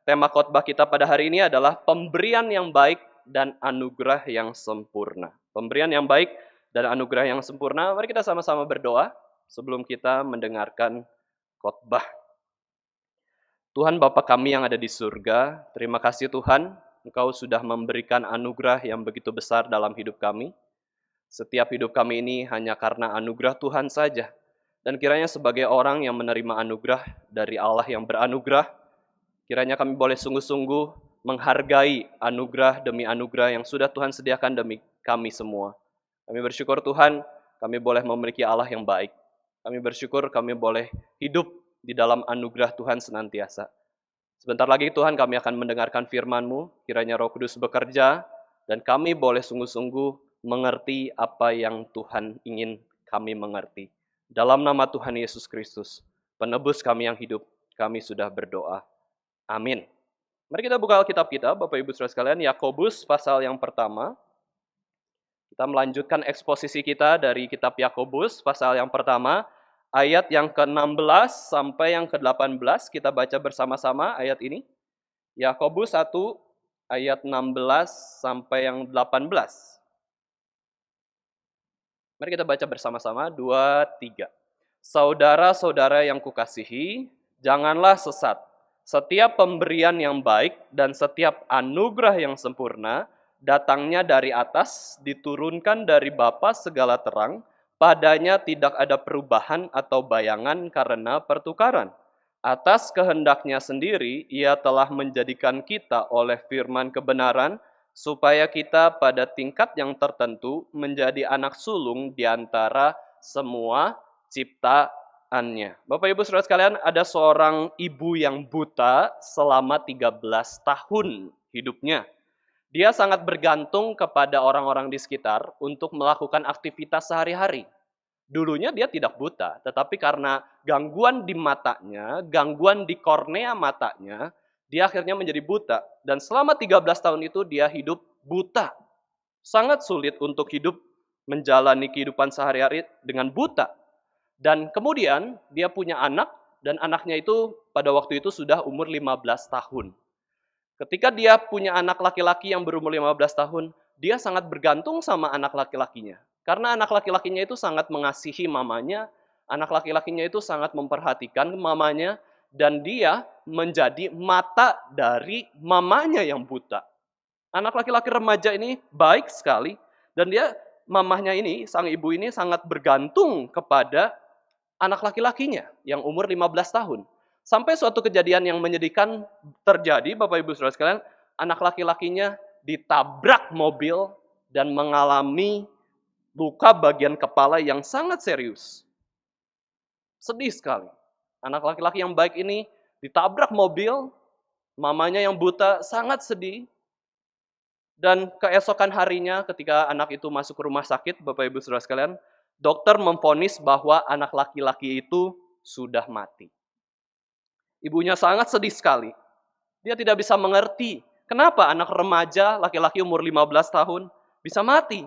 tema khotbah kita pada hari ini adalah pemberian yang baik dan anugerah yang sempurna. Pemberian yang baik dan anugerah yang sempurna. Mari kita sama-sama berdoa sebelum kita mendengarkan khotbah. Tuhan Bapa kami yang ada di surga, terima kasih Tuhan, Engkau sudah memberikan anugerah yang begitu besar dalam hidup kami. Setiap hidup kami ini hanya karena anugerah Tuhan saja. Dan kiranya sebagai orang yang menerima anugerah dari Allah yang beranugerah, kiranya kami boleh sungguh-sungguh menghargai anugerah demi anugerah yang sudah Tuhan sediakan demi kami semua. Kami bersyukur Tuhan, kami boleh memiliki Allah yang baik. Kami bersyukur kami boleh hidup di dalam anugerah Tuhan senantiasa. Sebentar lagi Tuhan kami akan mendengarkan firman-Mu, kiranya Roh Kudus bekerja, dan kami boleh sungguh-sungguh mengerti apa yang Tuhan ingin kami mengerti. Dalam nama Tuhan Yesus Kristus, penebus kami yang hidup, kami sudah berdoa. Amin. Mari kita buka Alkitab kita, Bapak Ibu Saudara sekalian, Yakobus pasal yang pertama. Kita melanjutkan eksposisi kita dari kitab Yakobus pasal yang pertama, ayat yang ke-16 sampai yang ke-18. Kita baca bersama-sama ayat ini. Yakobus 1 ayat 16 sampai yang 18. Mari kita baca bersama-sama, 2, 3. Saudara-saudara yang kukasihi, janganlah sesat. Setiap pemberian yang baik dan setiap anugerah yang sempurna datangnya dari atas, diturunkan dari Bapa segala terang, padanya tidak ada perubahan atau bayangan karena pertukaran. Atas kehendaknya sendiri, ia telah menjadikan kita oleh firman kebenaran, supaya kita pada tingkat yang tertentu menjadi anak sulung di antara semua ciptaannya. Bapak Ibu Saudara sekalian, ada seorang ibu yang buta selama 13 tahun hidupnya. Dia sangat bergantung kepada orang-orang di sekitar untuk melakukan aktivitas sehari-hari. Dulunya dia tidak buta, tetapi karena gangguan di matanya, gangguan di kornea matanya, dia akhirnya menjadi buta. Dan selama 13 tahun itu dia hidup buta. Sangat sulit untuk hidup menjalani kehidupan sehari-hari dengan buta. Dan kemudian dia punya anak, dan anaknya itu pada waktu itu sudah umur 15 tahun. Ketika dia punya anak laki-laki yang berumur 15 tahun, dia sangat bergantung sama anak laki-lakinya. Karena anak laki-lakinya itu sangat mengasihi mamanya, anak laki-lakinya itu sangat memperhatikan mamanya, dan dia menjadi mata dari mamanya yang buta. Anak laki-laki remaja ini baik sekali, dan mamahnya ini, sang ibu ini sangat bergantung kepada anak laki-lakinya yang umur 15 tahun. Sampai suatu kejadian yang menyedihkan terjadi, Bapak Ibu Saudara sekalian, anak laki-lakinya ditabrak mobil dan mengalami luka bagian kepala yang sangat serius. Sedih sekali. Anak laki-laki yang baik ini ditabrak mobil, mamanya yang buta sangat sedih. Dan keesokan harinya ketika anak itu masuk ke rumah sakit, Bapak Ibu Saudara sekalian, dokter memvonis bahwa anak laki-laki itu sudah mati. Ibunya sangat sedih sekali. Dia tidak bisa mengerti kenapa anak remaja laki-laki umur 15 tahun bisa mati.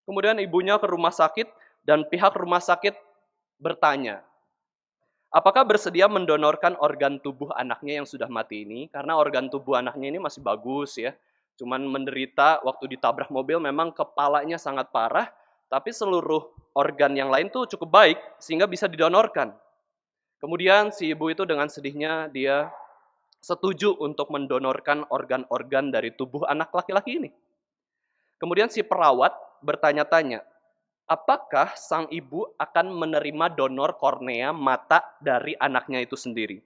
Kemudian ibunya ke rumah sakit dan pihak rumah sakit bertanya, apakah bersedia mendonorkan organ tubuh anaknya yang sudah mati ini? Karena organ tubuh anaknya ini masih bagus ya. Cuman menderita waktu ditabrak mobil, memang kepalanya sangat parah, tapi seluruh organ yang lain tuh cukup baik sehingga bisa didonorkan. Kemudian si ibu itu dengan sedihnya dia setuju untuk mendonorkan organ-organ dari tubuh anak laki-laki ini. Kemudian si perawat bertanya-tanya, apakah sang ibu akan menerima donor kornea mata dari anaknya itu sendiri?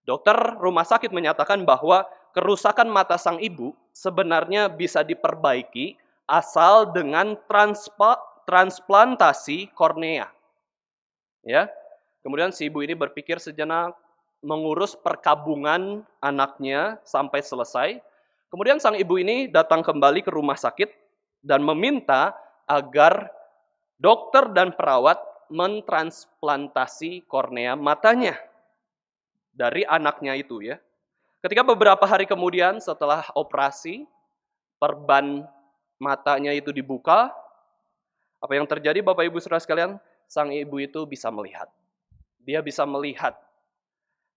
Dokter rumah sakit menyatakan bahwa kerusakan mata sang ibu sebenarnya bisa diperbaiki asal dengan transplantasi kornea. Ya. Kemudian si ibu ini berpikir sejenak, mengurus perkabungan anaknya sampai selesai. Kemudian sang ibu ini datang kembali ke rumah sakit dan meminta agar dokter dan perawat mentransplantasi kornea matanya dari anaknya itu ya. Ketika beberapa hari kemudian setelah operasi, perban matanya itu dibuka, apa yang terjadi Bapak Ibu Saudara sekalian? Sang ibu itu bisa melihat. Dia bisa melihat.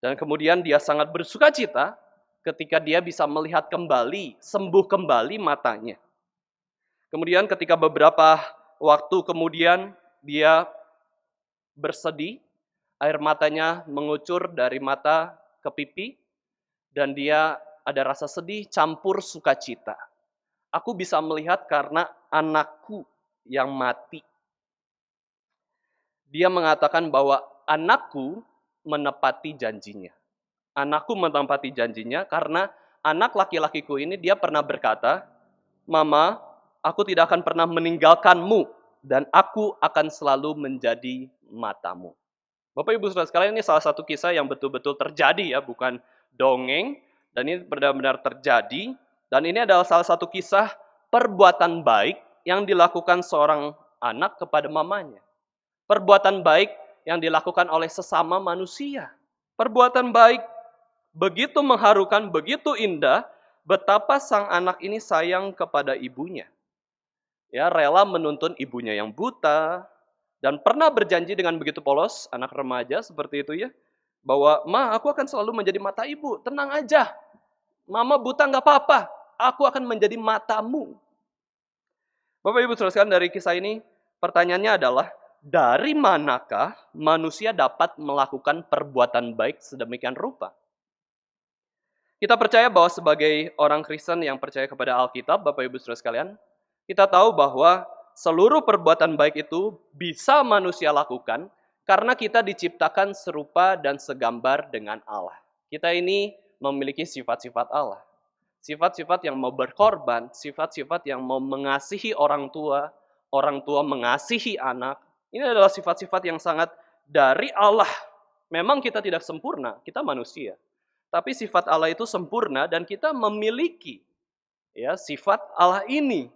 Dan kemudian dia sangat bersukacita ketika dia bisa melihat kembali, sembuh kembali matanya. Kemudian ketika beberapa waktu kemudian dia bersedih, air matanya mengucur dari mata ke pipi, dan dia ada rasa sedih campur sukacita. Aku bisa melihat karena anakku yang mati. Dia mengatakan bahwa anakku menepati janjinya. Anakku menepati janjinya karena anak laki-lakiku ini dia pernah berkata, "Mama, aku tidak akan pernah meninggalkanmu dan aku akan selalu menjadi matamu." Bapak Ibu Saudara sekalian, ini salah satu kisah yang betul-betul terjadi ya, bukan dongeng, dan ini benar-benar terjadi, dan ini adalah salah satu kisah perbuatan baik yang dilakukan seorang anak kepada mamanya. Perbuatan baik yang dilakukan oleh sesama manusia. Perbuatan baik begitu mengharukan, begitu indah, betapa sang anak ini sayang kepada ibunya. Ya, rela menuntun ibunya yang buta, dan pernah berjanji dengan begitu polos, anak remaja seperti itu ya, bahwa, "Ma, aku akan selalu menjadi mata ibu, tenang aja. Mama buta nggak apa-apa, aku akan menjadi matamu." Bapak Ibu saudara sekalian, dari kisah ini, pertanyaannya adalah, dari manakah manusia dapat melakukan perbuatan baik sedemikian rupa? Kita percaya bahwa sebagai orang Kristen yang percaya kepada Alkitab, Bapak Ibu saudara sekalian, kita tahu bahwa seluruh perbuatan baik itu bisa manusia lakukan karena kita diciptakan serupa dan segambar dengan Allah. Kita ini memiliki sifat-sifat Allah. Sifat-sifat yang mau berkorban, sifat-sifat yang mau mengasihi orang tua mengasihi anak. Ini adalah sifat-sifat yang sangat dari Allah. Memang kita tidak sempurna, kita manusia. Tapi sifat Allah itu sempurna dan kita memiliki ya sifat Allah ini.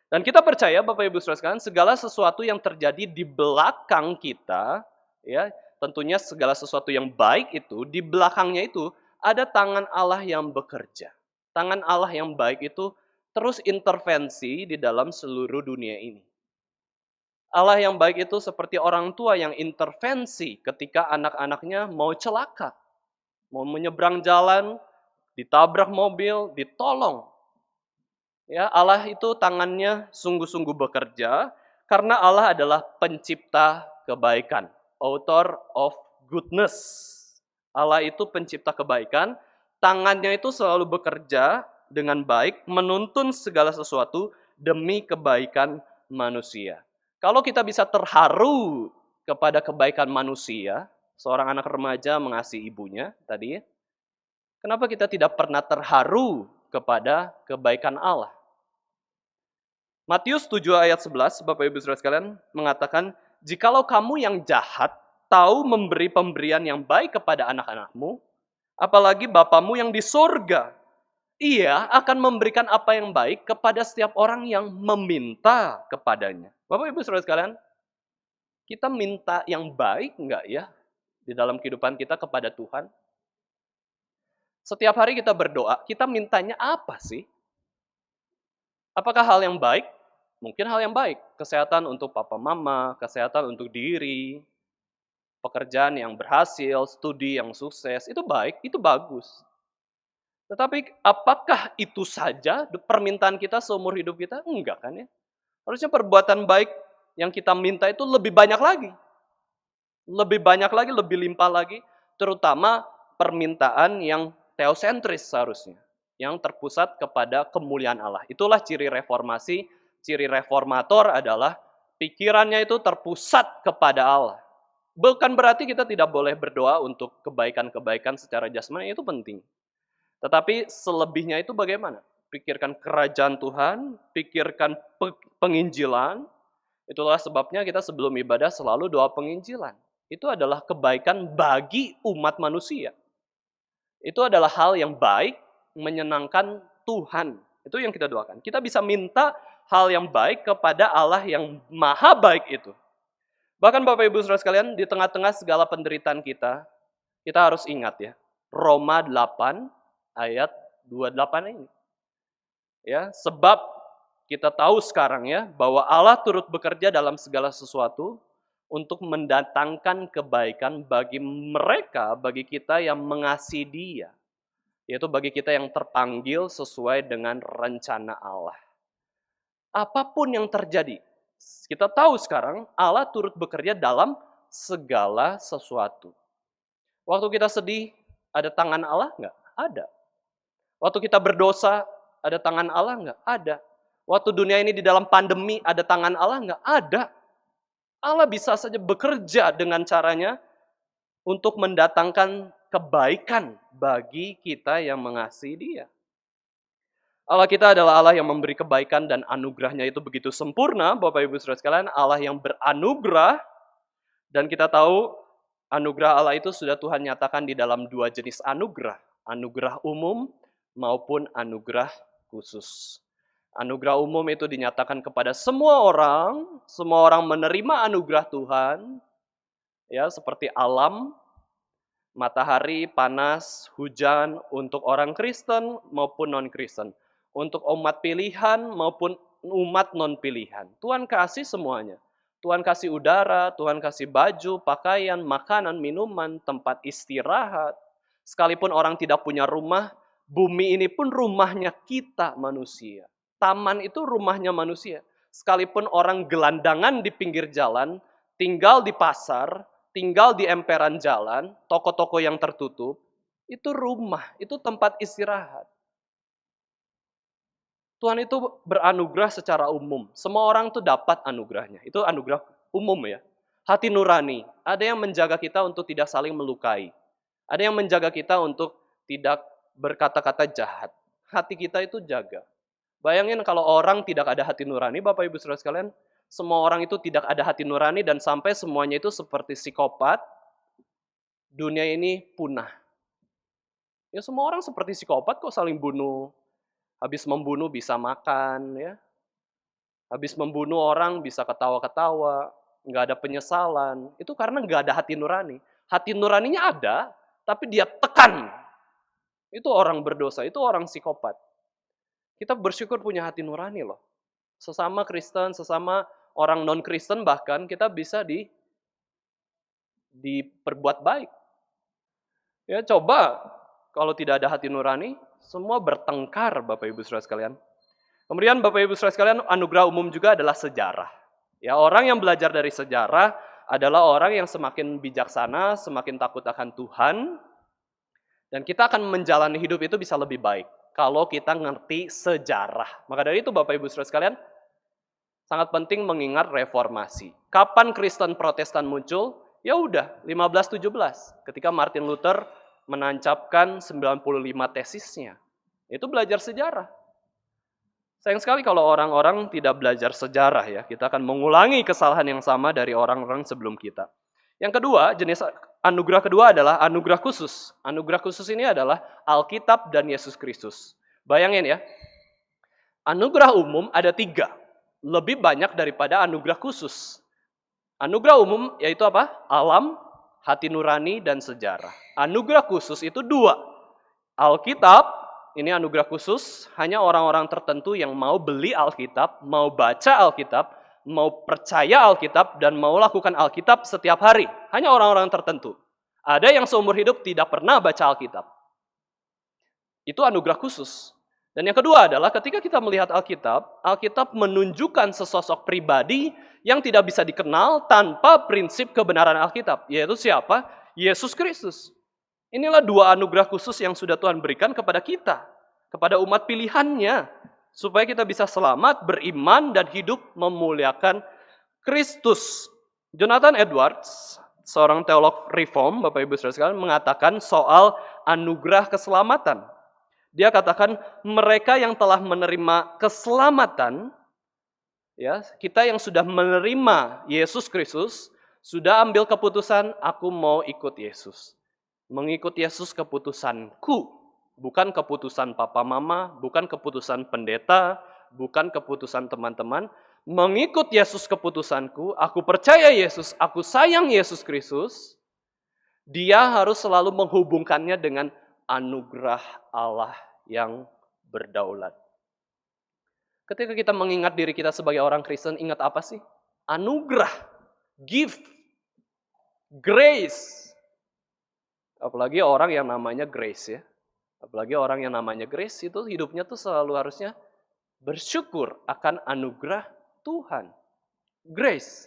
Dan kita percaya Bapak Ibu Saudara sekalian, segala sesuatu yang terjadi di belakang kita, ya, tentunya segala sesuatu yang baik itu di belakangnya itu ada tangan Allah yang bekerja. Tangan Allah yang baik itu terus intervensi di dalam seluruh dunia ini. Allah yang baik itu seperti orang tua yang intervensi ketika anak-anaknya mau celaka, mau menyeberang jalan, ditabrak mobil, ditolong. Ya, Allah itu tangannya sungguh-sungguh bekerja karena Allah adalah pencipta kebaikan, author of goodness. Allah itu pencipta kebaikan, tangannya itu selalu bekerja dengan baik, menuntun segala sesuatu demi kebaikan manusia. Kalau kita bisa terharu kepada kebaikan manusia, seorang anak remaja mengasihi ibunya tadi, kenapa kita tidak pernah terharu kepada kebaikan Allah? Matius 7 ayat 11, Bapak Ibu Saudara sekalian, mengatakan, "Jikalau kamu yang jahat tahu memberi pemberian yang baik kepada anak-anakmu, apalagi Bapamu yang di surga, Ia akan memberikan apa yang baik kepada setiap orang yang meminta kepadanya." Bapak Ibu Saudara sekalian, kita minta yang baik enggak ya di dalam kehidupan kita kepada Tuhan? Setiap hari kita berdoa, kita mintanya apa sih? Apakah hal yang baik? Mungkin hal yang baik, kesehatan untuk papa mama, kesehatan untuk diri, pekerjaan yang berhasil, studi yang sukses, itu baik, itu bagus. Tetapi apakah itu saja permintaan kita seumur hidup kita? Enggak kan ya. Harusnya perbuatan baik yang kita minta itu lebih banyak lagi. Lebih banyak lagi, lebih limpah lagi, terutama permintaan yang teosentris seharusnya, yang terpusat kepada kemuliaan Allah. Itulah ciri reformasi, ciri reformator adalah pikirannya itu terpusat kepada Allah. Bukan berarti kita tidak boleh berdoa untuk kebaikan-kebaikan secara jasmani, itu penting. Tetapi selebihnya itu bagaimana? Pikirkan kerajaan Tuhan, pikirkan penginjilan. Itulah sebabnya kita sebelum ibadah selalu doa penginjilan. Itu adalah kebaikan bagi umat manusia. Itu adalah hal yang baik, menyenangkan Tuhan. Itu yang kita doakan. Kita bisa minta hal yang baik kepada Allah yang maha baik itu. Bahkan Bapak Ibu Saudara sekalian, di tengah-tengah segala penderitaan kita harus ingat ya, Roma 8 ayat 28 ini. Ya, sebab kita tahu sekarang ya, bahwa Allah turut bekerja dalam segala sesuatu untuk mendatangkan kebaikan bagi mereka, bagi kita yang mengasihi Dia. Yaitu bagi kita yang terpanggil sesuai dengan rencana Allah. Apapun yang terjadi, kita tahu sekarang Allah turut bekerja dalam segala sesuatu. Waktu kita sedih, ada tangan Allah nggak? Ada. Waktu kita berdosa, ada tangan Allah nggak? Ada. Waktu dunia ini di dalam pandemi, ada tangan Allah nggak? Ada. Allah bisa saja bekerja dengan caranya untuk mendatangkan kebaikan bagi kita yang mengasihi Dia. Allah kita adalah Allah yang memberi kebaikan dan anugerahnya itu begitu sempurna, Bapak Ibu Saudara sekalian, Allah yang beranugerah, dan kita tahu anugerah Allah itu sudah Tuhan nyatakan di dalam dua jenis anugerah, anugerah umum maupun anugerah khusus. Anugerah umum itu dinyatakan kepada semua orang menerima anugerah Tuhan, ya seperti alam, matahari, panas, hujan untuk orang Kristen maupun non-Kristen. Untuk umat pilihan maupun umat non-pilihan. Tuhan kasih semuanya. Tuhan kasih udara, Tuhan kasih baju, pakaian, makanan, minuman, tempat istirahat. Sekalipun orang tidak punya rumah, bumi ini pun rumahnya kita manusia. Taman itu rumahnya manusia. Sekalipun orang gelandangan di pinggir jalan, tinggal di pasar, tinggal di emperan jalan, toko-toko yang tertutup, itu rumah, itu tempat istirahat. Tuhan itu beranugerah secara umum. Semua orang tuh dapat anugerahnya. Itu anugerah umum ya. Hati nurani. Ada yang menjaga kita untuk tidak saling melukai. Ada yang menjaga kita untuk tidak berkata-kata jahat. Hati kita itu jaga. Bayangin kalau orang tidak ada hati nurani, Bapak Ibu Saudara sekalian, semua orang itu tidak ada hati nurani dan sampai semuanya itu seperti psikopat, dunia ini punah. Ya semua orang seperti psikopat kok saling bunuh. Habis membunuh bisa makan, ya. Habis membunuh orang bisa ketawa-ketawa, nggak ada penyesalan. Itu karena nggak ada hati nurani. Hati nuraninya ada, tapi dia tekan. Itu orang berdosa, itu orang psikopat. Kita bersyukur punya hati nurani loh. Sesama Kristen, sesama orang non-Kristen bahkan kita bisa diperbuat baik. Ya coba kalau tidak ada hati nurani, semua bertengkar Bapak Ibu Saudara sekalian. Kemudian Bapak Ibu Saudara sekalian, anugerah umum juga adalah sejarah. Ya, orang yang belajar dari sejarah adalah orang yang semakin bijaksana, semakin takut akan Tuhan, dan kita akan menjalani hidup itu bisa lebih baik kalau kita ngerti sejarah. Maka dari itu Bapak Ibu Saudara sekalian, sangat penting mengingat reformasi. Kapan Kristen Protestan muncul? Ya udah, 1517, ketika Martin Luther menancapkan 95 tesisnya. Itu belajar sejarah. Sayang sekali kalau orang-orang tidak belajar sejarah ya. Kita akan mengulangi kesalahan yang sama dari orang-orang sebelum kita. Yang kedua, jenis anugerah kedua adalah anugerah khusus. Anugerah khusus ini adalah Alkitab dan Yesus Kristus. Bayangin ya, anugerah umum ada 3. Lebih banyak daripada anugerah khusus. Anugerah umum yaitu apa? Alam, hati nurani, dan sejarah. Anugerah khusus itu 2. Alkitab, ini anugerah khusus, hanya orang-orang tertentu yang mau beli Alkitab, mau baca Alkitab, mau percaya Alkitab, dan mau lakukan Alkitab setiap hari. Hanya orang-orang tertentu. Ada yang seumur hidup tidak pernah baca Alkitab. Itu anugerah khusus. Dan yang kedua adalah ketika kita melihat Alkitab, Alkitab menunjukkan sesosok pribadi yang tidak bisa dikenal tanpa prinsip kebenaran Alkitab. Yaitu siapa? Yesus Kristus. Inilah 2 anugerah khusus yang sudah Tuhan berikan kepada kita. Kepada umat pilihannya. Supaya kita bisa selamat, beriman, dan hidup memuliakan Kristus. Jonathan Edwards, seorang teolog reform, Bapak Ibu Saudara sekalian, mengatakan soal anugerah keselamatan. Dia katakan mereka yang telah menerima keselamatan, ya, kita yang sudah menerima Yesus Kristus, sudah ambil keputusan, aku mau ikut Yesus. Mengikut Yesus keputusanku, bukan keputusan papa mama, bukan keputusan pendeta, bukan keputusan teman-teman. Mengikut Yesus keputusanku, aku percaya Yesus, aku sayang Yesus Kristus. Dia harus selalu menghubungkannya dengan anugerah Allah yang berdaulat. Ketika kita mengingat diri kita sebagai orang Kristen, ingat apa sih? Anugerah, gift, grace. Apalagi orang yang namanya Grace ya. Apalagi orang yang namanya grace itu hidupnya tuh selalu harusnya bersyukur akan anugerah Tuhan. Grace.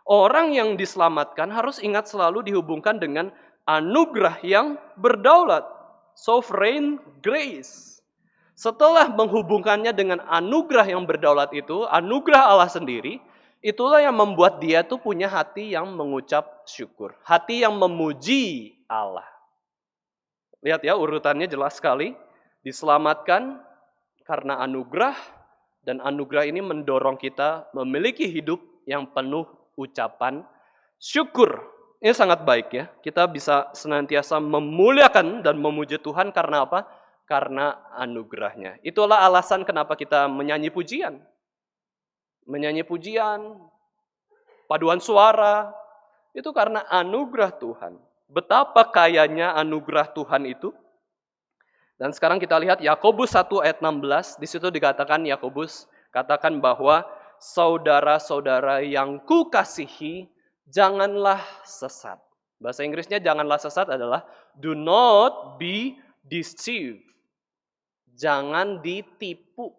Orang yang diselamatkan harus ingat selalu dihubungkan dengan anugerah yang berdaulat. Sovereign grace. Setelah menghubungkannya dengan anugerah yang berdaulat itu, anugerah Allah sendiri, itulah yang membuat dia tuh punya hati yang mengucap syukur. Hati yang memuji Allah. Lihat ya, urutannya jelas sekali. Diselamatkan karena anugerah, dan anugerah ini mendorong kita memiliki hidup yang penuh ucapan syukur. Ini sangat baik ya. Kita bisa senantiasa memuliakan dan memuji Tuhan karena apa? Karena anugerahnya. Itulah alasan kenapa kita menyanyi pujian. Menyanyi pujian, paduan suara, itu karena anugerah Tuhan. Betapa kayanya anugerah Tuhan itu. Dan sekarang kita lihat Yakobus 1 ayat 16, di situ dikatakan Yakobus katakan bahwa saudara-saudara yang kukasihi, janganlah sesat. Bahasa Inggrisnya janganlah sesat adalah do not be deceived. Jangan ditipu.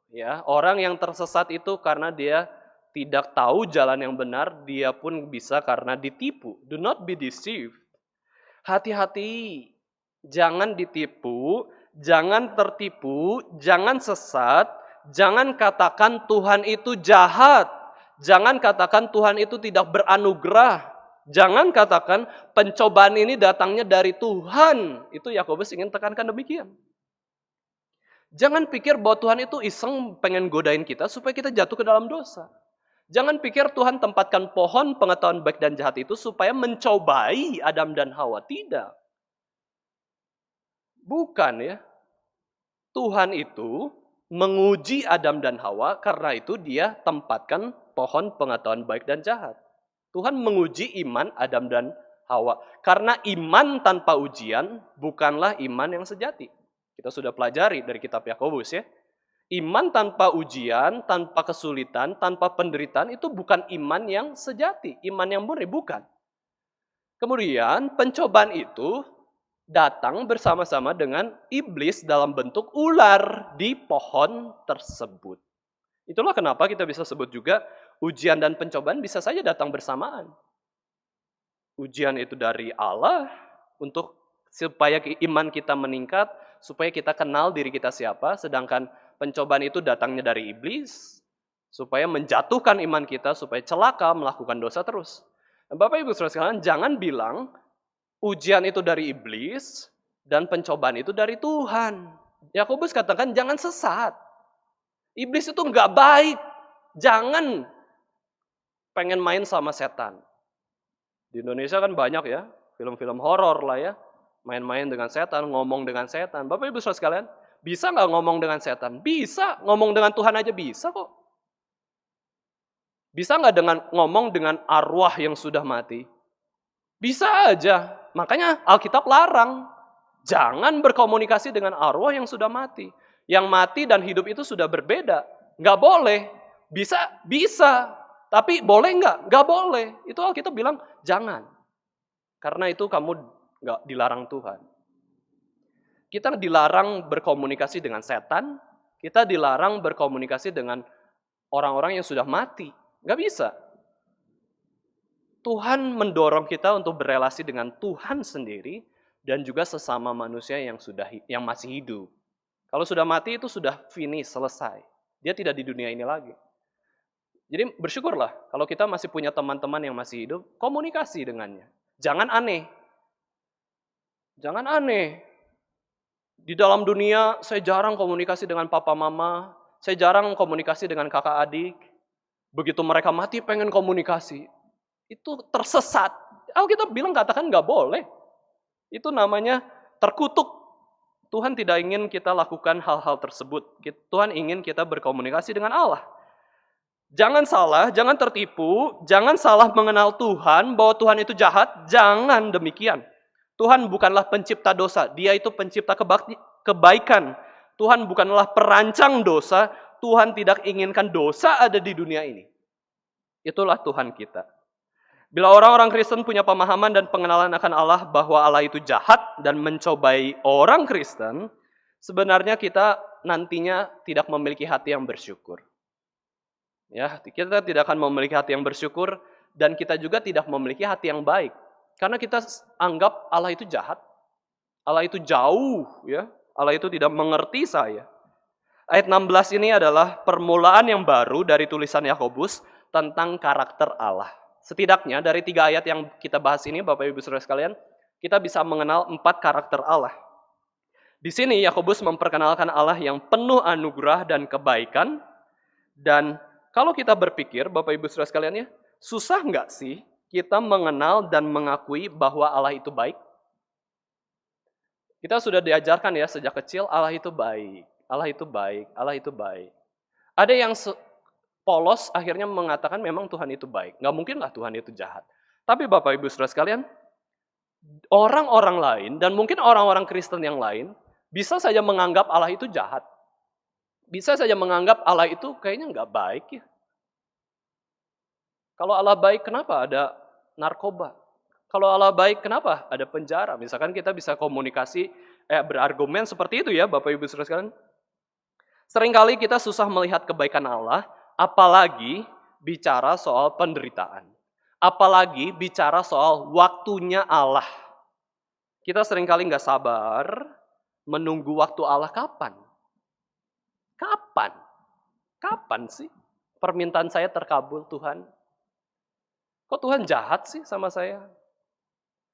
Ya, orang yang tersesat itu karena dia tidak tahu jalan yang benar, dia pun bisa karena ditipu. Do not be deceived. Hati-hati, jangan ditipu, jangan tertipu, jangan sesat, jangan katakan Tuhan itu jahat, jangan katakan Tuhan itu tidak beranugerah, jangan katakan pencobaan ini datangnya dari Tuhan. Itu Yakobus ingin tekankan demikian. Jangan pikir bahwa Tuhan itu iseng pengen godain kita supaya kita jatuh ke dalam dosa. Jangan pikir Tuhan tempatkan pohon pengetahuan baik dan jahat itu supaya mencobai Adam dan Hawa. Tidak. Bukan ya. Tuhan itu menguji Adam dan Hawa, karena itu dia tempatkan pohon pengetahuan baik dan jahat. Tuhan menguji iman Adam dan Hawa. Karena iman tanpa ujian bukanlah iman yang sejati. Kita sudah pelajari dari kitab Yakobus ya. Iman tanpa ujian, tanpa kesulitan, tanpa penderitaan itu bukan iman yang sejati. Iman yang murni, bukan. Kemudian pencobaan itu datang bersama-sama dengan iblis dalam bentuk ular di pohon tersebut. Itulah kenapa kita bisa sebut juga ujian dan pencobaan bisa saja datang bersamaan. Ujian itu dari Allah untuk supaya iman kita meningkat, supaya kita kenal diri kita siapa, sedangkan pencobaan itu datangnya dari iblis, supaya menjatuhkan iman kita, supaya celaka melakukan dosa terus. Dan Bapak Ibu Saudara sekalian, jangan bilang ujian itu dari iblis dan pencobaan itu dari Tuhan. Yakobus katakan jangan sesat. Iblis itu nggak baik. Jangan pengen main sama setan. Di Indonesia kan banyak ya, film-film horor lah ya. Main-main dengan setan, ngomong dengan setan. Bapak Ibu Saudara sekalian, bisa nggak ngomong dengan setan? Bisa. Ngomong dengan Tuhan aja bisa kok. Bisa nggak ngomong dengan arwah yang sudah mati? Bisa aja. Makanya Alkitab larang. Jangan berkomunikasi dengan arwah yang sudah mati. Yang mati dan hidup itu sudah berbeda. Nggak boleh. Bisa. Tapi boleh nggak? Nggak boleh. Itu Alkitab bilang jangan. Karena itu kamu nggak dilarang Tuhan. Kita dilarang berkomunikasi dengan setan. Kita dilarang berkomunikasi dengan orang-orang yang sudah mati. Nggak bisa. Tuhan mendorong kita untuk berelasi dengan Tuhan sendiri dan juga sesama manusia yang masih hidup. Kalau sudah mati itu sudah finish, selesai. Dia tidak di dunia ini lagi. Jadi bersyukurlah kalau kita masih punya teman-teman yang masih hidup, komunikasi dengannya. Jangan aneh. Jangan aneh. Di dalam dunia saya jarang komunikasi dengan papa mama, saya jarang komunikasi dengan kakak adik. Begitu mereka mati pengen komunikasi. Itu tersesat. Alkitab bilang katakan nggak boleh. Itu namanya terkutuk. Tuhan tidak ingin kita lakukan hal-hal tersebut. Tuhan ingin kita berkomunikasi dengan Allah. Jangan salah, jangan tertipu, jangan salah mengenal Tuhan, bahwa Tuhan itu jahat. Jangan demikian. Tuhan bukanlah pencipta dosa. Dia itu pencipta kebaikan. Tuhan bukanlah perancang dosa. Tuhan tidak inginkan dosa ada di dunia ini. Itulah Tuhan kita. Bila orang-orang Kristen punya pemahaman dan pengenalan akan Allah bahwa Allah itu jahat dan mencobai orang Kristen, sebenarnya kita nantinya tidak memiliki hati yang bersyukur. Ya, kita tidak akan memiliki hati yang bersyukur dan kita juga tidak memiliki hati yang baik. Karena kita anggap Allah itu jahat. Allah itu jauh, ya. Allah itu tidak mengerti saya. Ayat 16 ini adalah permulaan yang baru dari tulisan Yakobus tentang karakter Allah. Setidaknya dari 3 ayat yang kita bahas ini, Bapak Ibu Saudara sekalian, kita bisa mengenal 4 karakter Allah. Di sini Yakobus memperkenalkan Allah yang penuh anugerah dan kebaikan. Dan kalau kita berpikir, Bapak Ibu Saudara sekalian ya, susah nggak sih kita mengenal dan mengakui bahwa Allah itu baik? Kita sudah diajarkan ya sejak kecil, Allah itu baik. Allah itu baik, Allah itu baik. Ada yang polos akhirnya mengatakan memang Tuhan itu baik. Nggak mungkin lah Tuhan itu jahat. Tapi Bapak Ibu Saudara sekalian, orang-orang lain dan mungkin orang-orang Kristen yang lain bisa saja menganggap Allah itu jahat. Bisa saja menganggap Allah itu kayaknya nggak baik ya. Kalau Allah baik, kenapa ada narkoba? Kalau Allah baik, kenapa ada penjara? Misalkan kita bisa komunikasi, berargumen seperti itu ya Bapak Ibu Saudara sekalian. Seringkali kita susah melihat kebaikan Allah, apalagi bicara soal penderitaan. Apalagi bicara soal waktunya Allah. Kita seringkali nggak sabar menunggu waktu Allah kapan. Kapan? Kapan sih permintaan saya terkabul Tuhan? Kok Tuhan jahat sih sama saya?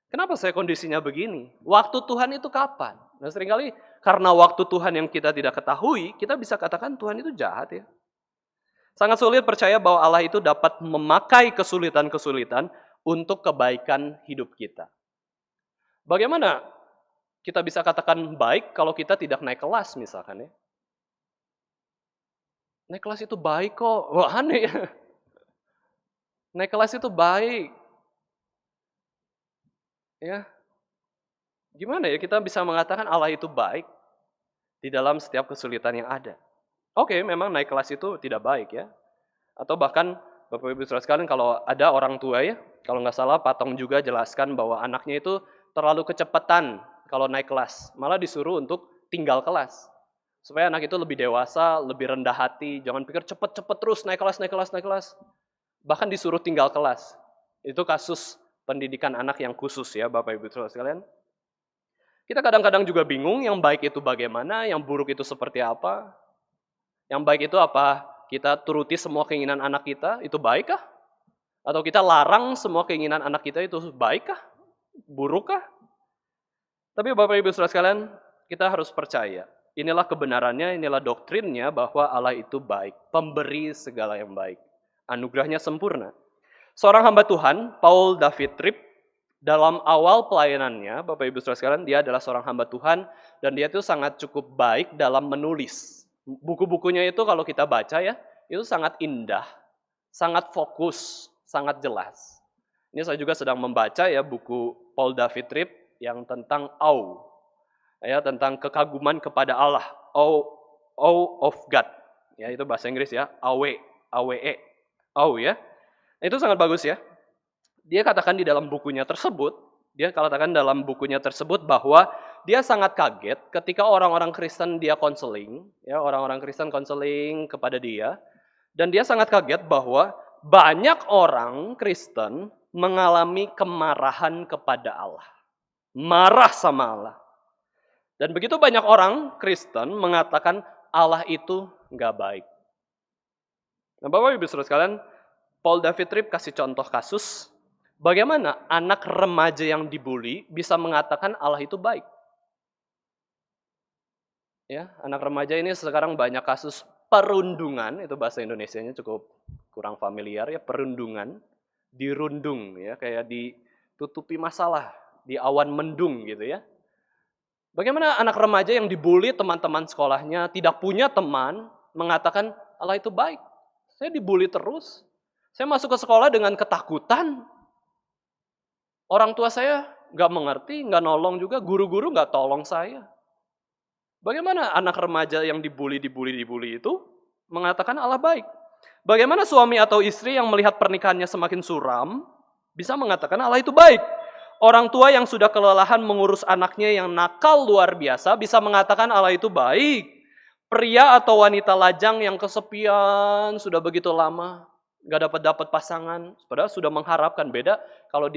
Kenapa saya kondisinya begini? Waktu Tuhan itu kapan? Nah seringkali karena waktu Tuhan yang kita tidak ketahui, kita bisa katakan Tuhan itu jahat ya. Sangat sulit percaya bahwa Allah itu dapat memakai kesulitan-kesulitan untuk kebaikan hidup kita. Bagaimana kita bisa katakan baik kalau kita tidak naik kelas misalkan ya? Naik kelas itu baik kok. Wah aneh ya. Naik kelas itu baik. Ya. Gimana ya kita bisa mengatakan Allah itu baik di dalam setiap kesulitan yang ada. Oke, memang naik kelas itu tidak baik ya. Atau bahkan Bapak Ibu Saudara sekalian kalau ada orang tua ya, kalau nggak salah Patong juga jelaskan bahwa anaknya itu terlalu kecepatan kalau naik kelas. Malah disuruh untuk tinggal kelas. Supaya anak itu lebih dewasa, lebih rendah hati. Jangan pikir cepet-cepet terus naik kelas, naik kelas, naik kelas. Bahkan disuruh tinggal kelas. Itu kasus pendidikan anak yang khusus ya Bapak Ibu Saudara sekalian. Kita kadang-kadang juga bingung yang baik itu bagaimana, yang buruk itu seperti apa. Yang baik itu apa? Kita turuti semua keinginan anak kita, itu baikkah? Atau kita larang semua keinginan anak kita itu baikkah? Burukkah? Tapi Bapak Ibu Saudara sekalian, kita harus percaya. Inilah kebenarannya, inilah doktrinnya bahwa Allah itu baik. Pemberi segala yang baik. Anugerahnya sempurna. Seorang hamba Tuhan, Paul David Tripp, dalam awal pelayanannya, Bapak Ibu Saudara sekalian, dia adalah seorang hamba Tuhan dan dia itu sangat cukup baik dalam menulis. Buku-bukunya itu kalau kita baca ya, itu sangat indah, sangat fokus, sangat jelas. Ini saya juga sedang membaca ya buku Paul David Tripp yang tentang awe, ya tentang kekaguman kepada Allah, awe of God. Ya itu bahasa Inggris ya, awe, awe ya. Itu sangat bagus ya. Dia katakan di dalam bukunya tersebut, bahwa dia sangat kaget ketika orang-orang Kristen dia konseling, ya orang-orang Kristen konseling kepada dia, dan dia sangat kaget bahwa banyak orang Kristen mengalami kemarahan kepada Allah, marah sama Allah, dan begitu banyak orang Kristen mengatakan Allah itu nggak baik. Nah, Bapak Ibu Saudara sekalian, Paul David Tripp kasih contoh kasus. Bagaimana anak remaja yang dibully bisa mengatakan Allah itu baik? Ya, anak remaja ini sekarang banyak kasus perundungan, itu bahasa Indonesianya cukup kurang familiar ya, perundungan, dirundung ya, kayak ditutupi masalah, di awan mendung gitu ya. Bagaimana anak remaja yang dibully teman-teman sekolahnya, tidak punya teman, mengatakan Allah itu baik. Saya dibully terus, saya masuk ke sekolah dengan ketakutan. Orang tua saya nggak mengerti, nggak nolong juga, guru-guru nggak tolong saya. Bagaimana anak remaja yang dibully itu mengatakan Allah baik? Bagaimana suami atau istri yang melihat pernikahannya semakin suram, bisa mengatakan Allah itu baik. Orang tua yang sudah kelelahan mengurus anaknya yang nakal luar biasa bisa mengatakan Allah itu baik. Pria atau wanita lajang yang kesepian sudah begitu lama, nggak dapat pasangan, padahal sudah mengharapkan. Beda kalau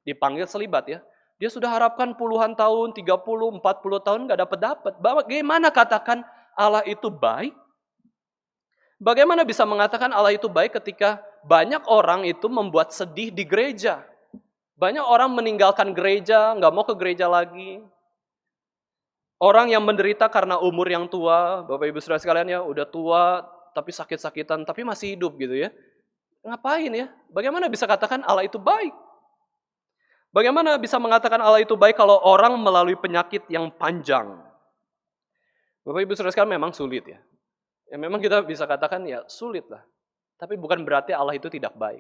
dipanggil selibat ya. Dia sudah harapkan puluhan tahun, 30, 40 tahun nggak dapat. Bagaimana katakan Allah itu baik? Bagaimana bisa mengatakan Allah itu baik ketika banyak orang itu membuat sedih di gereja? Banyak orang meninggalkan gereja, nggak mau ke gereja lagi. Orang yang menderita karena umur yang tua, Bapak Ibu Saudara sekalian ya, udah tua tapi sakit-sakitan, tapi masih hidup gitu ya. Ngapain ya? Bagaimana bisa katakan Allah itu baik? Bagaimana bisa mengatakan Allah itu baik kalau orang melalui penyakit yang panjang? Bapak Ibu Saudara sekalian memang sulit ya. Ya memang kita bisa katakan ya sulit lah. Tapi bukan berarti Allah itu tidak baik.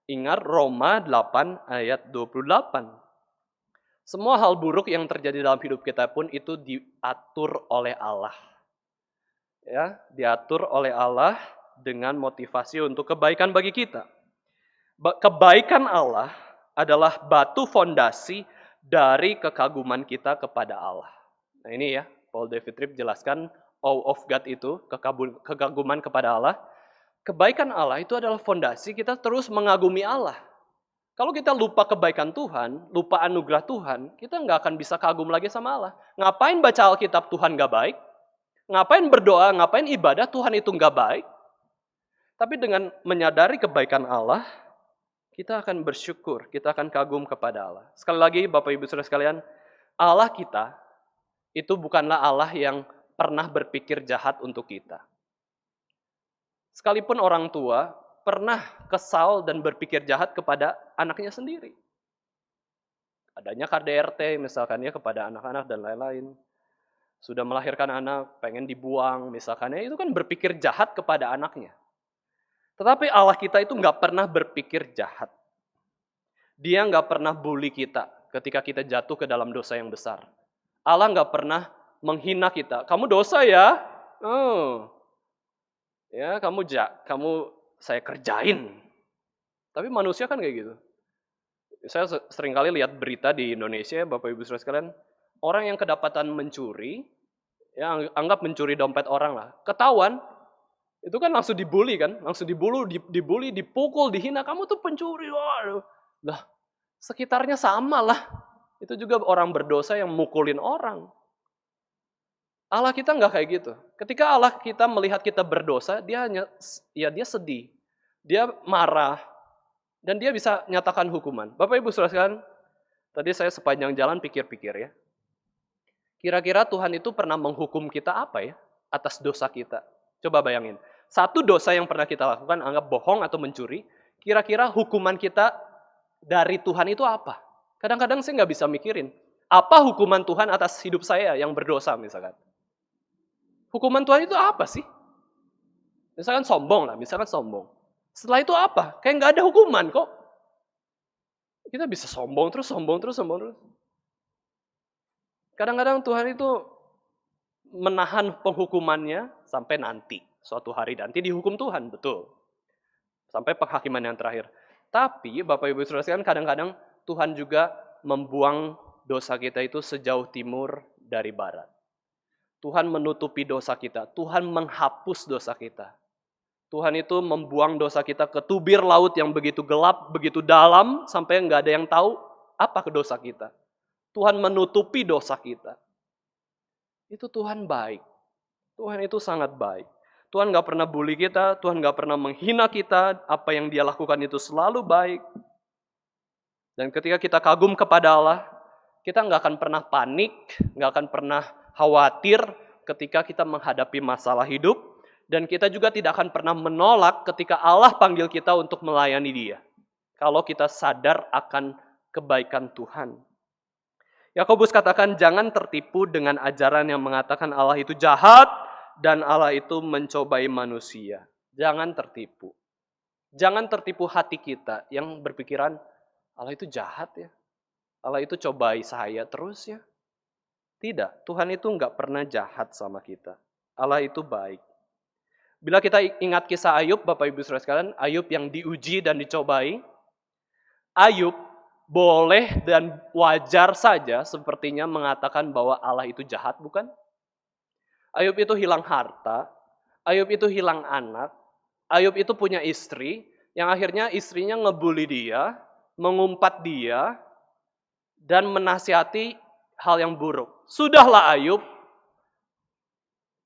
Ingat Roma 8 ayat 28. Semua hal buruk yang terjadi dalam hidup kita pun itu diatur oleh Allah. Ya, diatur oleh Allah dengan motivasi untuk kebaikan bagi kita. Kebaikan Allah adalah batu fondasi dari kekaguman kita kepada Allah. Nah ini ya, Paul David Tripp jelaskan awe of God itu, kekaguman kepada Allah. Kebaikan Allah itu adalah fondasi kita terus mengagumi Allah. Kalau kita lupa kebaikan Tuhan, lupa anugerah Tuhan, kita nggak akan bisa kagum lagi sama Allah. Ngapain baca Alkitab Tuhan nggak baik? Ngapain berdoa, ngapain ibadah Tuhan itu nggak baik? Tapi dengan menyadari kebaikan Allah, kita akan bersyukur, kita akan kagum kepada Allah. Sekali lagi Bapak Ibu Saudara sekalian, Allah kita itu bukanlah Allah yang pernah berpikir jahat untuk kita. Sekalipun orang tua pernah kesal dan berpikir jahat kepada anaknya sendiri. Adanya KDRT misalkan ya kepada anak-anak dan lain-lain. Sudah melahirkan anak, pengen dibuang misalkan ya, itu kan berpikir jahat kepada anaknya. Tetapi Allah kita itu nggak pernah berpikir jahat. Dia nggak pernah bully kita ketika kita jatuh ke dalam dosa yang besar. Allah nggak pernah menghina kita. Kamu dosa ya? Oh, ya kamu saya kerjain. Tapi manusia kan kayak gitu. Saya sering kali lihat berita di Indonesia, Bapak Ibu Saudara sekalian, orang yang kedapatan mencuri, ya anggap mencuri dompet orang lah, ketahuan, itu kan langsung dibully kan, langsung dibully, dipukul, dihina, kamu tuh pencuri, waduh. Lah, sekitarnya sama lah. Itu juga orang berdosa yang mukulin orang. Allah kita nggak kayak gitu. Ketika Allah kita melihat kita berdosa, dia sedih, dia marah, dan dia bisa nyatakan hukuman. Bapak Ibu Saudara sekalian, tadi saya sepanjang jalan pikir-pikir ya. Kira-kira Tuhan itu pernah menghukum kita apa ya atas dosa kita? Coba bayangin. Satu dosa yang pernah kita lakukan, anggap bohong atau mencuri, kira-kira hukuman kita dari Tuhan itu apa? Kadang-kadang saya nggak bisa mikirin. Apa hukuman Tuhan atas hidup saya yang berdosa misalkan? Hukuman Tuhan itu apa sih? Misalkan sombong lah, misalkan sombong. Setelah itu apa? Kayak nggak ada hukuman kok. Kita bisa sombong terus. Kadang-kadang Tuhan itu menahan penghukumannya sampai nanti. Suatu hari nanti dihukum Tuhan, betul. Sampai penghakiman yang terakhir. Tapi Bapak Ibu Saudara sekalian, kadang-kadang Tuhan juga membuang dosa kita itu sejauh timur dari barat. Tuhan menutupi dosa kita. Tuhan menghapus dosa kita. Tuhan itu membuang dosa kita ke tubir laut yang begitu gelap, begitu dalam, sampai nggak ada yang tahu apa dosa kita. Tuhan menutupi dosa kita. Itu Tuhan baik. Tuhan itu sangat baik. Tuhan nggak pernah bully kita, Tuhan nggak pernah menghina kita, apa yang Dia lakukan itu selalu baik. Dan ketika kita kagum kepada Allah, kita nggak akan pernah panik, nggak akan pernah khawatir ketika kita menghadapi masalah hidup, dan kita juga tidak akan pernah menolak ketika Allah panggil kita untuk melayani Dia. Kalau kita sadar akan kebaikan Tuhan. Yakobus katakan jangan tertipu dengan ajaran yang mengatakan Allah itu jahat dan Allah itu mencobai manusia. Jangan tertipu. Jangan tertipu hati kita yang berpikiran Allah itu jahat ya. Allah itu cobai saya terus ya. Tidak, Tuhan itu nggak pernah jahat sama kita. Allah itu baik. Bila kita ingat kisah Ayub, Bapak Ibu Saudara sekalian, Ayub yang diuji dan dicobai, Ayub boleh dan wajar saja sepertinya mengatakan bahwa Allah itu jahat, bukan? Ayub itu hilang harta, Ayub itu hilang anak, Ayub itu punya istri, yang akhirnya istrinya ngebully dia, mengumpat dia, dan menasihati hal yang buruk. Sudahlah Ayub,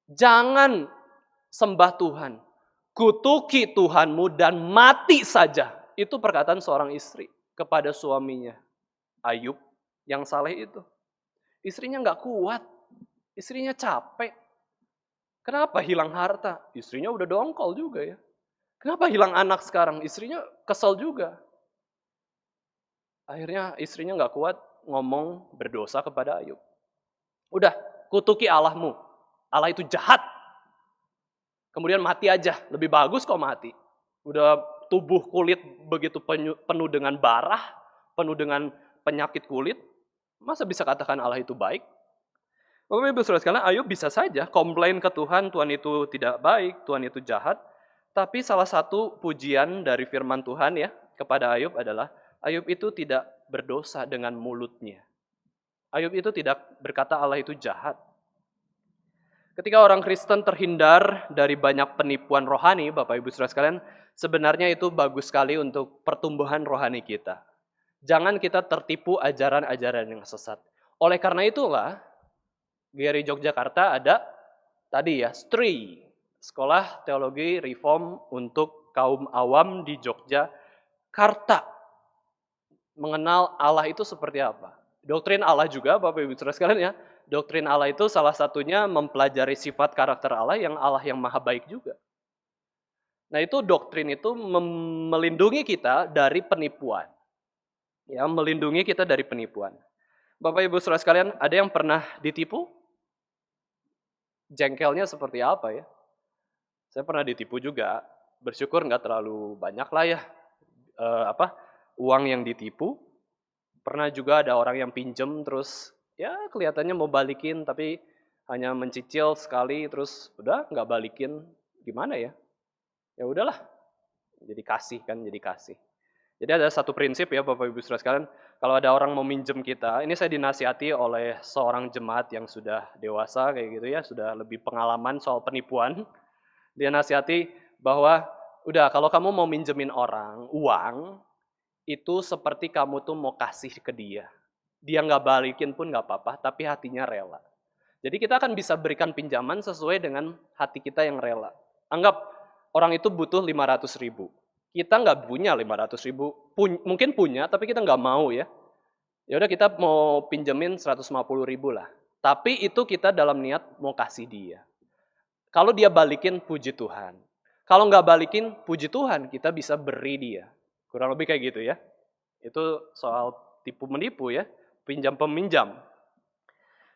jangan sembah Tuhan. Kutuki Tuhanmu dan mati saja. Itu perkataan seorang istri kepada suaminya. Ayub yang saleh itu. Istrinya nggak kuat. Istrinya capek. Kenapa hilang harta? Istrinya udah dongkol juga ya. Kenapa hilang anak sekarang? Istrinya kesel juga. Akhirnya istrinya nggak kuat ngomong berdosa kepada Ayub. Udah, kutuki Allahmu. Allah itu jahat. Kemudian mati aja, lebih bagus kok mati. Udah tubuh kulit begitu penuh dengan barah, penuh dengan penyakit kulit, masa bisa katakan Allah itu baik? Bapak Ibu Saudara sekalian, Ayub bisa saja komplain ke Tuhan, Tuhan itu tidak baik, Tuhan itu jahat. Tapi salah satu pujian dari firman Tuhan ya kepada Ayub adalah, Ayub itu tidak berdosa dengan mulutnya. Ayub itu tidak berkata Allah itu jahat. Ketika orang Kristen terhindar dari banyak penipuan rohani, Bapak Ibu Saudara sekalian, sebenarnya itu bagus sekali untuk pertumbuhan rohani kita. Jangan kita tertipu ajaran-ajaran yang sesat. Oleh karena itulah, GRI Yogyakarta ada tadi ya, STRI, Sekolah Teologi Reform untuk Kaum Awam di Yogyakarta. Mengenal Allah itu seperti apa. Doktrin Allah juga, Bapak Ibu Saudara sekalian ya, doktrin Allah itu salah satunya mempelajari sifat karakter Allah yang maha baik juga. Nah itu doktrin itu melindungi kita dari penipuan. Ya, melindungi kita dari penipuan. Bapak Ibu Saudara sekalian, ada yang pernah ditipu? Jengkelnya seperti apa ya? Saya pernah ditipu juga. Bersyukur nggak terlalu banyak lah ya uang yang ditipu. Pernah juga ada orang yang pinjem terus ya kelihatannya mau balikin tapi hanya mencicil sekali terus udah nggak balikin, gimana ya? Ya udahlah, jadi kasih kan, jadi kasih. Jadi ada satu prinsip ya Bapak Ibu Saudara sekalian, kalau ada orang mau minjem kita, ini saya dinasihati oleh seorang jemaat yang sudah dewasa kayak gitu ya, sudah lebih pengalaman soal penipuan. Dia nasihati bahwa udah kalau kamu mau minjemin orang uang, itu seperti kamu tuh mau kasih ke dia. Dia nggak balikin pun nggak apa-apa, tapi hatinya rela. Jadi kita akan bisa berikan pinjaman sesuai dengan hati kita yang rela. Anggap orang itu butuh 500.000. Kita nggak punya 500.000, mungkin punya, tapi kita nggak mau ya. Ya udah kita mau pinjemin 150.000 lah. Tapi itu kita dalam niat mau kasih dia. Kalau dia balikin, puji Tuhan. Kalau nggak balikin, puji Tuhan, kita bisa beri dia. Kurang lebih kayak gitu ya. Itu soal tipu-menipu ya, pinjam-peminjam.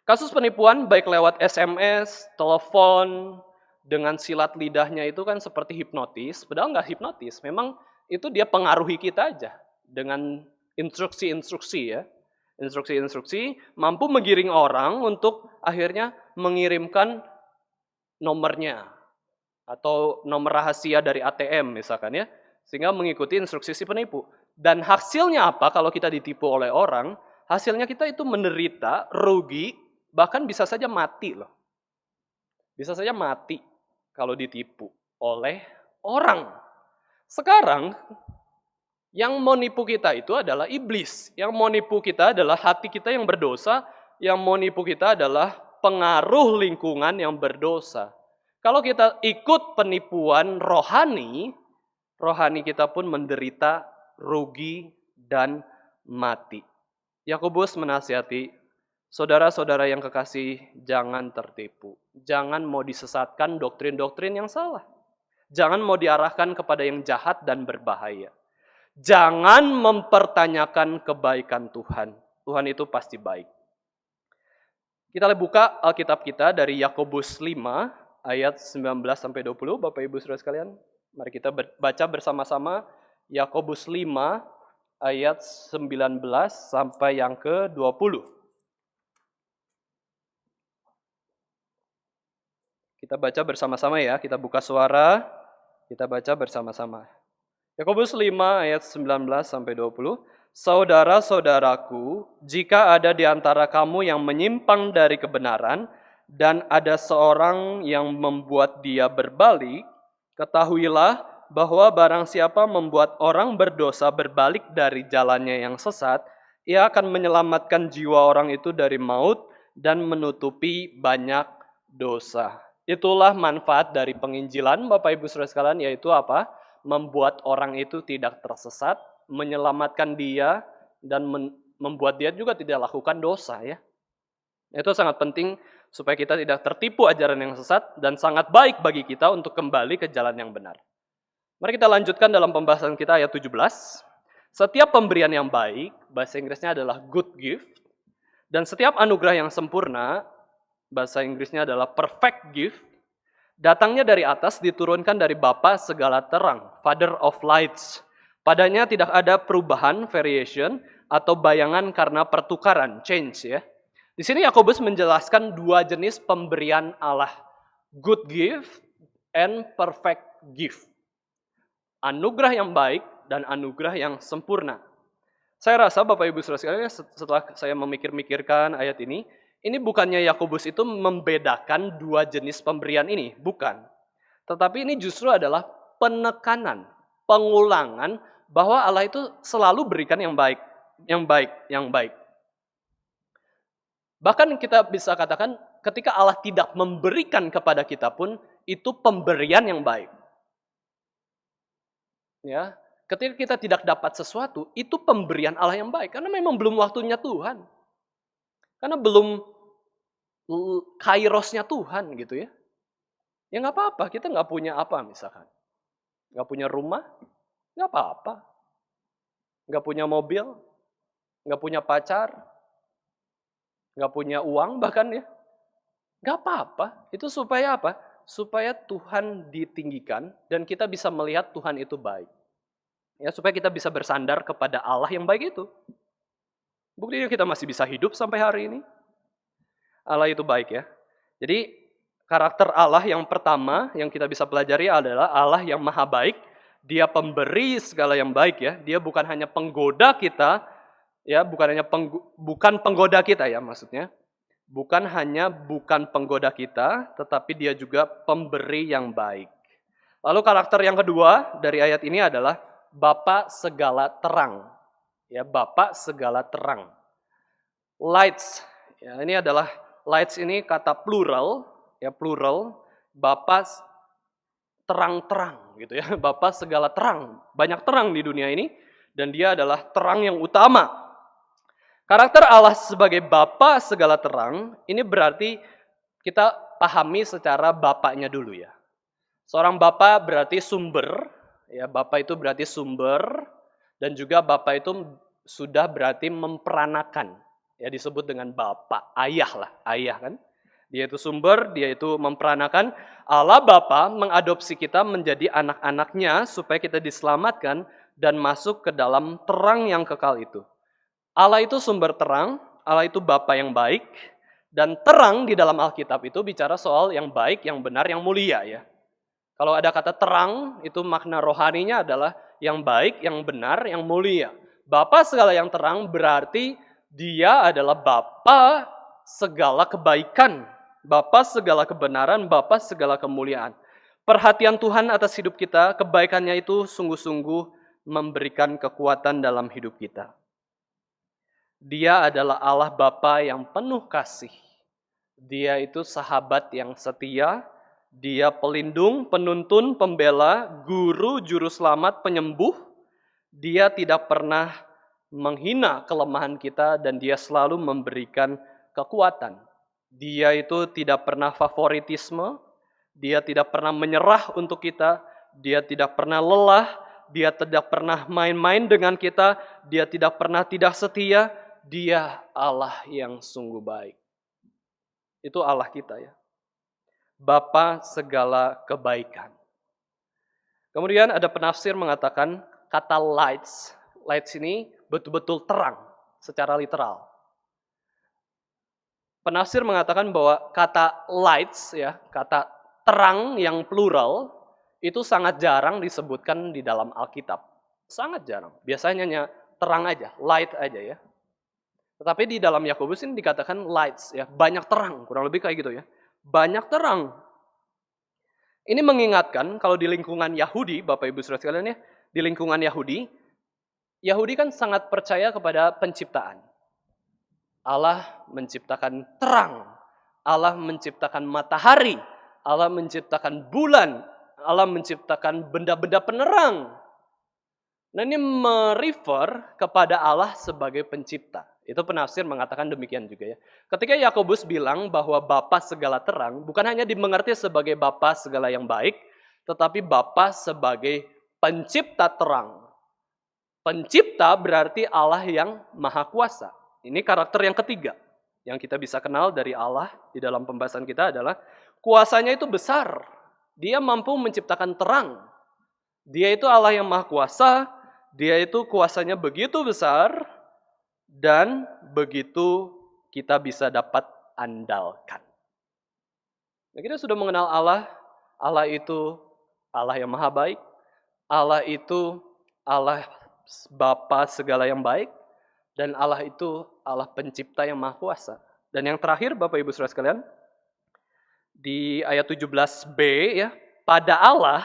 Kasus penipuan baik lewat SMS, telepon, dengan silat lidahnya itu kan seperti hipnotis, padahal nggak hipnotis. Memang itu dia pengaruhi kita aja dengan instruksi-instruksi ya. Instruksi-instruksi mampu menggiring orang untuk akhirnya mengirimkan nomornya atau nomor rahasia dari ATM misalkan ya, sehingga mengikuti instruksi si penipu. Dan hasilnya apa kalau kita ditipu oleh orang? Hasilnya kita itu menderita, rugi, bahkan bisa saja mati loh. Bisa saja mati kalau ditipu oleh orang. Sekarang yang mau nipu kita itu adalah iblis. Yang mau nipu kita adalah hati kita yang berdosa. Yang mau nipu kita adalah pengaruh lingkungan yang berdosa. Kalau kita ikut penipuan rohani, rohani kita pun menderita, rugi, dan mati. Yakobus menasihati, saudara-saudara yang kekasih, jangan tertipu. Jangan mau disesatkan doktrin-doktrin yang salah. Jangan mau diarahkan kepada yang jahat dan berbahaya. Jangan mempertanyakan kebaikan Tuhan. Tuhan itu pasti baik. Kita buka Alkitab kita dari Yakobus 5 ayat 19-20. Bapak Ibu Saudara sekalian, mari kita baca bersama-sama Yakobus 5 ayat 19 sampai yang ke-20. Kita baca bersama-sama ya, kita buka suara, kita baca bersama-sama. Yakobus 5 ayat 19 sampai 20. Saudara-saudaraku, jika ada di antara kamu yang menyimpang dari kebenaran, dan ada seorang yang membuat dia berbalik, ketahuilah bahwa barang siapa membuat orang berdosa berbalik dari jalannya yang sesat, ia akan menyelamatkan jiwa orang itu dari maut dan menutupi banyak dosa. Itulah manfaat dari penginjilan, Bapak Ibu Saudara sekalian, yaitu apa? Membuat orang itu tidak tersesat, menyelamatkan dia, dan membuat dia juga tidak lakukan dosa, ya. Itu sangat penting supaya kita tidak tertipu ajaran yang sesat, dan sangat baik bagi kita untuk kembali ke jalan yang benar. Mari kita lanjutkan dalam pembahasan kita ayat 17. Setiap pemberian yang baik, bahasa Inggrisnya adalah good gift, dan setiap anugerah yang sempurna, bahasa Inggrisnya adalah perfect gift, datangnya dari atas, diturunkan dari Bapa segala terang, Father of lights. Padanya tidak ada perubahan, variation, atau bayangan karena pertukaran, change, ya. Di sini Yakobus menjelaskan dua jenis pemberian Allah, good gift and perfect gift. Anugerah yang baik dan anugerah yang sempurna. Saya rasa Bapak Ibu Saudara sekalian, setelah saya memikir-mikirkan ayat ini bukannya Yakobus itu membedakan dua jenis pemberian ini, bukan. Tetapi ini justru adalah penekanan, pengulangan bahwa Allah itu selalu berikan yang baik, yang baik, yang baik. Bahkan kita bisa katakan ketika Allah tidak memberikan kepada kita pun itu pemberian yang baik. Ya, ketika kita tidak dapat sesuatu, itu pemberian Allah yang baik karena memang belum waktunya Tuhan. Karena belum kairosnya Tuhan gitu, ya. Ya nggak apa-apa, kita nggak punya apa misalkan. Nggak punya rumah, nggak apa-apa. Nggak punya mobil, nggak punya pacar, nggak punya uang bahkan, ya. Nggak apa-apa. Itu supaya apa? Supaya Tuhan ditinggikan dan kita bisa melihat Tuhan itu baik. Ya, supaya kita bisa bersandar kepada Allah yang baik itu. Buktinya kita masih bisa hidup sampai hari ini. Allah itu baik, ya. Jadi karakter Allah yang pertama yang kita bisa pelajari adalah Allah yang maha baik. Dia pemberi segala yang baik, ya. Dia bukan hanya penggoda kita, ya, bukan penggoda kita, ya, maksudnya. Bukan penggoda kita, tetapi dia juga pemberi yang baik. Lalu karakter yang kedua dari ayat ini adalah Bapa segala terang. Ya, Bapa segala terang. Lights. Ya, ini adalah lights ini kata plural, ya, plural. Bapa terang-terang gitu, ya. Bapa segala terang. Banyak terang di dunia ini dan dia adalah terang yang utama. Karakter Allah sebagai Bapa segala terang, ini berarti kita pahami secara bapaknya dulu, ya. Seorang bapa berarti sumber, ya, bapa itu berarti sumber, dan juga bapa itu sudah berarti memperanakan, ya, disebut dengan bapa, ayah lah, ayah kan. Dia itu sumber, dia itu memperanakan. Allah Bapa mengadopsi kita menjadi anak-anaknya supaya kita diselamatkan dan masuk ke dalam terang yang kekal itu. Allah itu sumber terang, Allah itu Bapa yang baik, dan terang di dalam Alkitab itu bicara soal yang baik, yang benar, yang mulia, ya. Kalau ada kata terang, itu makna rohaninya adalah yang baik, yang benar, yang mulia. Bapa segala yang terang berarti dia adalah Bapa segala kebaikan, Bapa segala kebenaran, Bapa segala kemuliaan. Perhatian Tuhan atas hidup kita, kebaikannya itu sungguh-sungguh memberikan kekuatan dalam hidup kita. Dia adalah Allah Bapa yang penuh kasih. Dia itu sahabat yang setia. Dia pelindung, penuntun, pembela, guru, juru selamat, penyembuh. Dia tidak pernah menghina kelemahan kita dan dia selalu memberikan kekuatan. Dia itu tidak pernah favoritisme. Dia tidak pernah menyerah untuk kita. Dia tidak pernah lelah. Dia tidak pernah main-main dengan kita. Dia tidak pernah tidak setia. Dia Allah yang sungguh baik. Itu Allah kita, ya. Bapa segala kebaikan. Kemudian ada penafsir mengatakan kata lights. Lights ini betul-betul terang secara literal. Penafsir mengatakan bahwa kata lights, ya, kata terang yang plural itu sangat jarang disebutkan di dalam Alkitab. Sangat jarang. Biasanya hanya terang aja, light aja ya. Tetapi di dalam Yakobus ini dikatakan lights ya, banyak terang, kurang lebih kayak gitu ya. Banyak terang. Ini mengingatkan kalau di lingkungan Yahudi, Bapak Ibu Saudara sekalian ya, di lingkungan Yahudi, Yahudi kan sangat percaya kepada penciptaan. Allah menciptakan terang, Allah menciptakan matahari, Allah menciptakan bulan, Allah menciptakan benda-benda penerang. Nah ini merefer kepada Allah sebagai pencipta. Itu penafsir mengatakan demikian juga ya. Ketika Yakobus bilang bahwa Bapa segala terang, bukan hanya dimengerti sebagai Bapa segala yang baik, tetapi Bapa sebagai pencipta terang. Pencipta berarti Allah yang maha kuasa. Ini karakter yang ketiga yang kita bisa kenal dari Allah di dalam pembahasan kita adalah kuasanya itu besar. Dia mampu menciptakan terang. Dia itu Allah yang maha kuasa, dia itu kuasanya begitu besar dan begitu kita bisa dapat andalkan. Nah, kita sudah mengenal Allah. Allah itu Allah yang maha baik. Allah itu Allah Bapa segala yang baik. Dan Allah itu Allah pencipta yang maha kuasa. Dan yang terakhir Bapak Ibu Saudara sekalian, di ayat 17b ya, pada Allah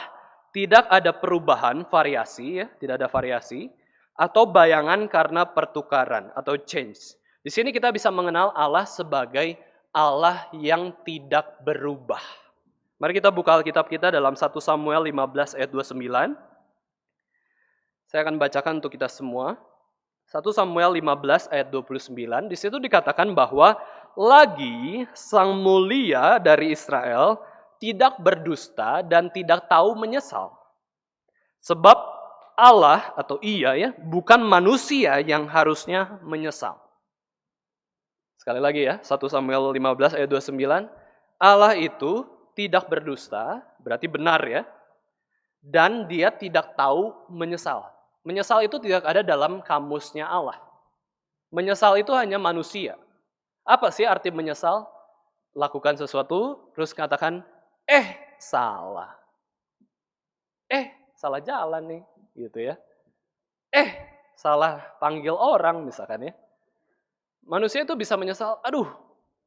tidak ada perubahan, variasi ya, tidak ada variasi atau bayangan karena pertukaran atau change. Di sini kita bisa mengenal Allah sebagai Allah yang tidak berubah. Mari kita buka Alkitab kita dalam 1 Samuel 15 ayat 29. Saya akan bacakan untuk kita semua. 1 Samuel 15 ayat 29, di situ dikatakan bahwa lagi sang mulia dari Israel tidak berdusta dan tidak tahu menyesal. Sebab Allah atau Ia ya, bukan manusia yang harusnya menyesal. Sekali lagi ya, 1 Samuel 15 ayat 29, Allah itu tidak berdusta, berarti benar ya, dan Dia tidak tahu menyesal. Menyesal itu tidak ada dalam kamusnya Allah. Menyesal itu hanya manusia. Apa sih arti menyesal? Lakukan sesuatu, terus katakan, salah. Salah jalan nih, gitu ya. Salah panggil orang misalkan ya. Manusia itu bisa menyesal, aduh,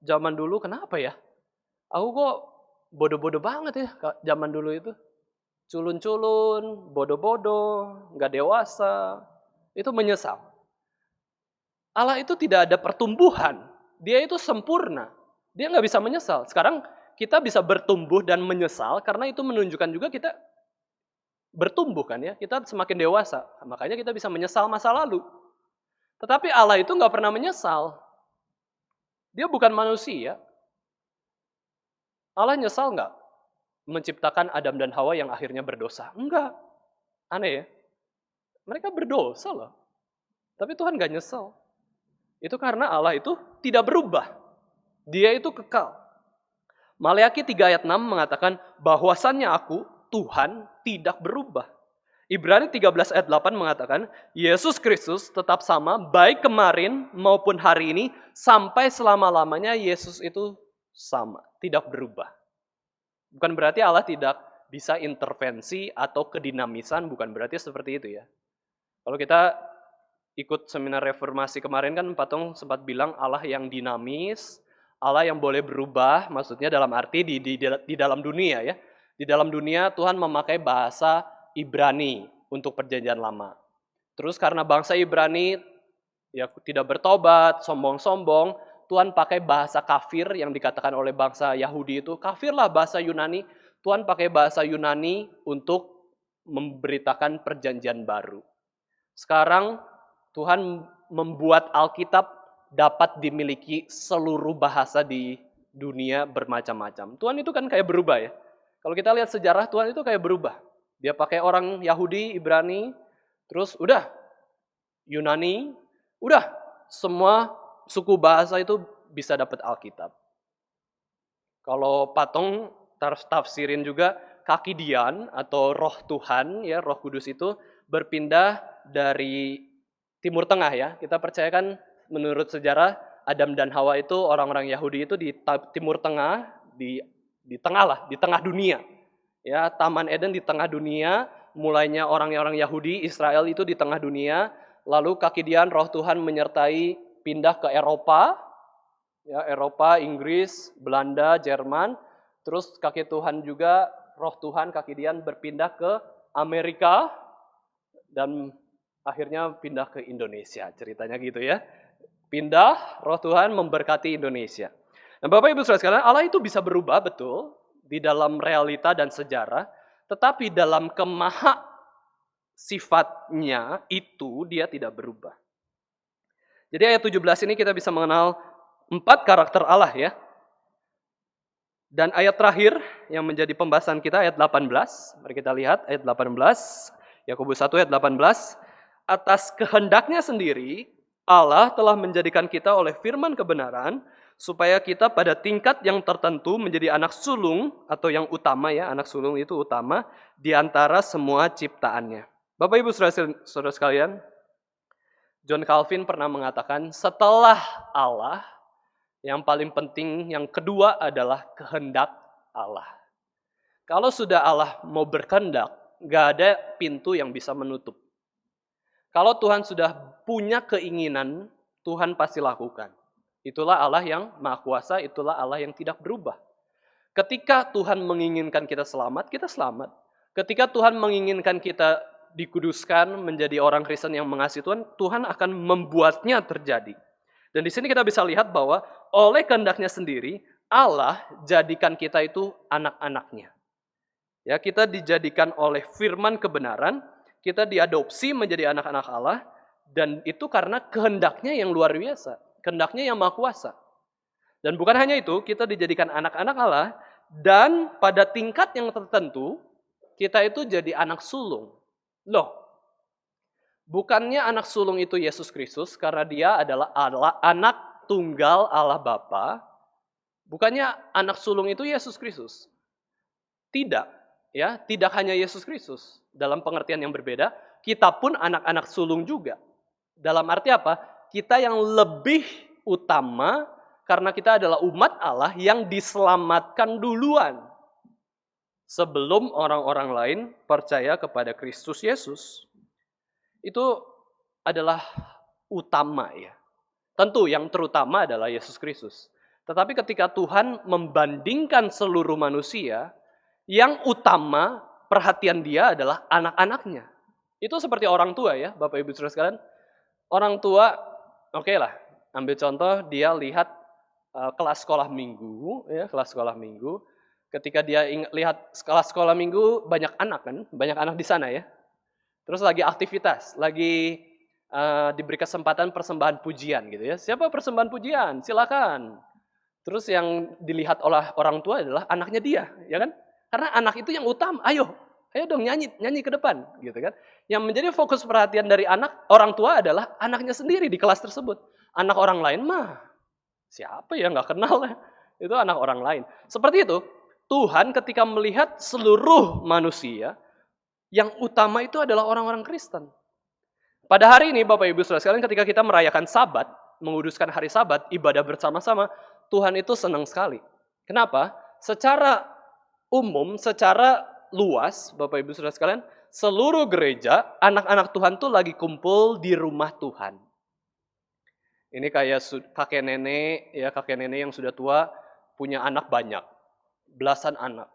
zaman dulu kenapa ya? Aku kok bodoh-bodoh banget ya zaman dulu itu. Culun-culun, bodoh-bodoh, nggak dewasa, itu menyesal. Allah itu tidak ada pertumbuhan, dia itu sempurna, dia nggak bisa menyesal. Sekarang kita bisa bertumbuh dan menyesal karena itu menunjukkan juga kita bertumbuh kan ya, kita semakin dewasa, makanya kita bisa menyesal masa lalu. Tetapi Allah itu nggak pernah menyesal, dia bukan manusia. Allah nyesal nggak? Menciptakan Adam dan Hawa yang akhirnya berdosa. Enggak. Aneh ya. Mereka berdosa loh. Tapi Tuhan gak nyesel. Itu karena Allah itu tidak berubah. Dia itu kekal. Maleakhi 3 ayat 6 mengatakan bahwasannya aku, Tuhan, tidak berubah. Ibrani 13 ayat 8 mengatakan Yesus Kristus tetap sama baik kemarin maupun hari ini sampai selama-lamanya Yesus itu sama. Tidak berubah. Bukan berarti Allah tidak bisa intervensi atau kedinamisan, bukan berarti seperti itu ya. Kalau kita ikut seminar reformasi kemarin kan Patong sempat bilang Allah yang dinamis, Allah yang boleh berubah, maksudnya dalam arti di dalam dunia ya. Di dalam dunia Tuhan memakai bahasa Ibrani untuk perjanjian lama. Terus karena bangsa Ibrani ya tidak bertobat, sombong-sombong, Tuhan pakai bahasa kafir yang dikatakan oleh bangsa Yahudi itu. Kafirlah bahasa Yunani. Tuhan pakai bahasa Yunani untuk memberitakan perjanjian baru. Sekarang Tuhan membuat Alkitab dapat dimiliki seluruh bahasa di dunia bermacam-macam. Tuhan itu kan kayak berubah ya. Kalau kita lihat sejarah Tuhan itu kayak berubah. Dia pakai orang Yahudi, Ibrani, terus udah Yunani, udah semua suku bahasa itu bisa dapat Alkitab. Kalau Patong tafsirin juga kaki Dian atau roh Tuhan ya, Roh Kudus itu berpindah dari Timur Tengah ya. Kita percayakan menurut sejarah Adam dan Hawa itu orang-orang Yahudi itu di Timur Tengah, di tengah lah, di tengah dunia. Ya, Taman Eden di tengah dunia, mulainya orang-orang Yahudi, Israel itu di tengah dunia, Lalu kemudian Roh Tuhan menyertai pindah ke Eropa, ya Eropa, Inggris, Belanda, Jerman. Terus kaki Tuhan juga Roh Tuhan kemudian berpindah ke Amerika dan akhirnya pindah ke Indonesia. Ceritanya gitu ya. Pindah, Roh Tuhan memberkati Indonesia. Nah, Bapak Ibu Saudara sekalian, Allah itu bisa berubah betul di dalam realita dan sejarah, tetapi dalam kemaha sifatnya itu dia tidak berubah. Jadi ayat 17 ini kita bisa mengenal 4 karakter Allah ya. Dan ayat terakhir yang menjadi pembahasan kita ayat 18. Mari kita lihat ayat 18. Yakobus 1 ayat 18. Atas kehendaknya sendiri Allah telah menjadikan kita oleh firman kebenaran supaya kita pada tingkat yang tertentu menjadi anak sulung atau yang utama ya, anak sulung itu utama di antara semua ciptaannya. Bapak Ibu Saudara sekalian, John Calvin pernah mengatakan setelah Allah, yang paling penting yang kedua adalah kehendak Allah. Kalau sudah Allah mau berkehendak, nggak ada pintu yang bisa menutup. Kalau Tuhan sudah punya keinginan, Tuhan pasti lakukan. Itulah Allah yang Maha Kuasa, itulah Allah yang tidak berubah. Ketika Tuhan menginginkan kita selamat, kita selamat. Ketika Tuhan menginginkan kita dikuduskan menjadi orang Kristen yang mengasihi Tuhan, Tuhan akan membuatnya terjadi. Dan di sini kita bisa lihat bahwa oleh kehendaknya sendiri, Allah jadikan kita itu anak-anaknya. Ya, kita dijadikan oleh firman kebenaran, kita diadopsi menjadi anak-anak Allah, dan itu karena kehendaknya yang luar biasa, kehendaknya yang maha kuasa. Dan bukan hanya itu, kita dijadikan anak-anak Allah, dan pada tingkat yang tertentu, kita itu jadi anak sulung. Loh, bukannya anak sulung itu Yesus Kristus, karena dia adalah anak tunggal Allah Bapa. Bukannya anak sulung itu Yesus Kristus. Tidak, ya, tidak hanya Yesus Kristus. Dalam pengertian yang berbeda, kita pun anak-anak sulung juga. Dalam arti apa? Kita yang lebih utama karena kita adalah umat Allah yang diselamatkan duluan sebelum orang-orang lain percaya kepada Kristus Yesus. Itu adalah utama ya. Tentu yang terutama adalah Yesus Kristus. Tetapi ketika Tuhan membandingkan seluruh manusia, yang utama perhatian dia adalah anak-anaknya. Itu seperti orang tua ya, Bapak Ibu Saudara sekalian. Orang tua, oke lah, ambil contoh dia lihat kelas sekolah minggu, ya kelas sekolah minggu. Ketika dia lihat kelas sekolah minggu banyak anak kan, banyak anak di sana ya. Terus lagi aktivitas, lagi diberi kesempatan persembahan pujian gitu ya. Siapa persembahan pujian? Silakan. Terus yang dilihat oleh orang tua adalah anaknya dia, ya kan? Karena anak itu yang utama. Ayo dong nyanyi ke depan, gitu kan? Yang menjadi fokus perhatian dari orang tua adalah anaknya sendiri di kelas tersebut. Anak orang lain mah siapa ya nggak kenal ya. Itu anak orang lain. Seperti itu. Tuhan ketika melihat seluruh manusia, yang utama itu adalah orang-orang Kristen. Pada hari ini Bapak Ibu Saudara sekalian ketika kita merayakan Sabat, menguduskan hari Sabat, ibadah bersama-sama, Tuhan itu senang sekali. Kenapa? Secara umum, secara luas Bapak Ibu Saudara sekalian, seluruh gereja, anak-anak Tuhan tuh lagi kumpul di rumah Tuhan. Ini kayak kakek nenek yang sudah tua, punya anak banyak. Belasan anak.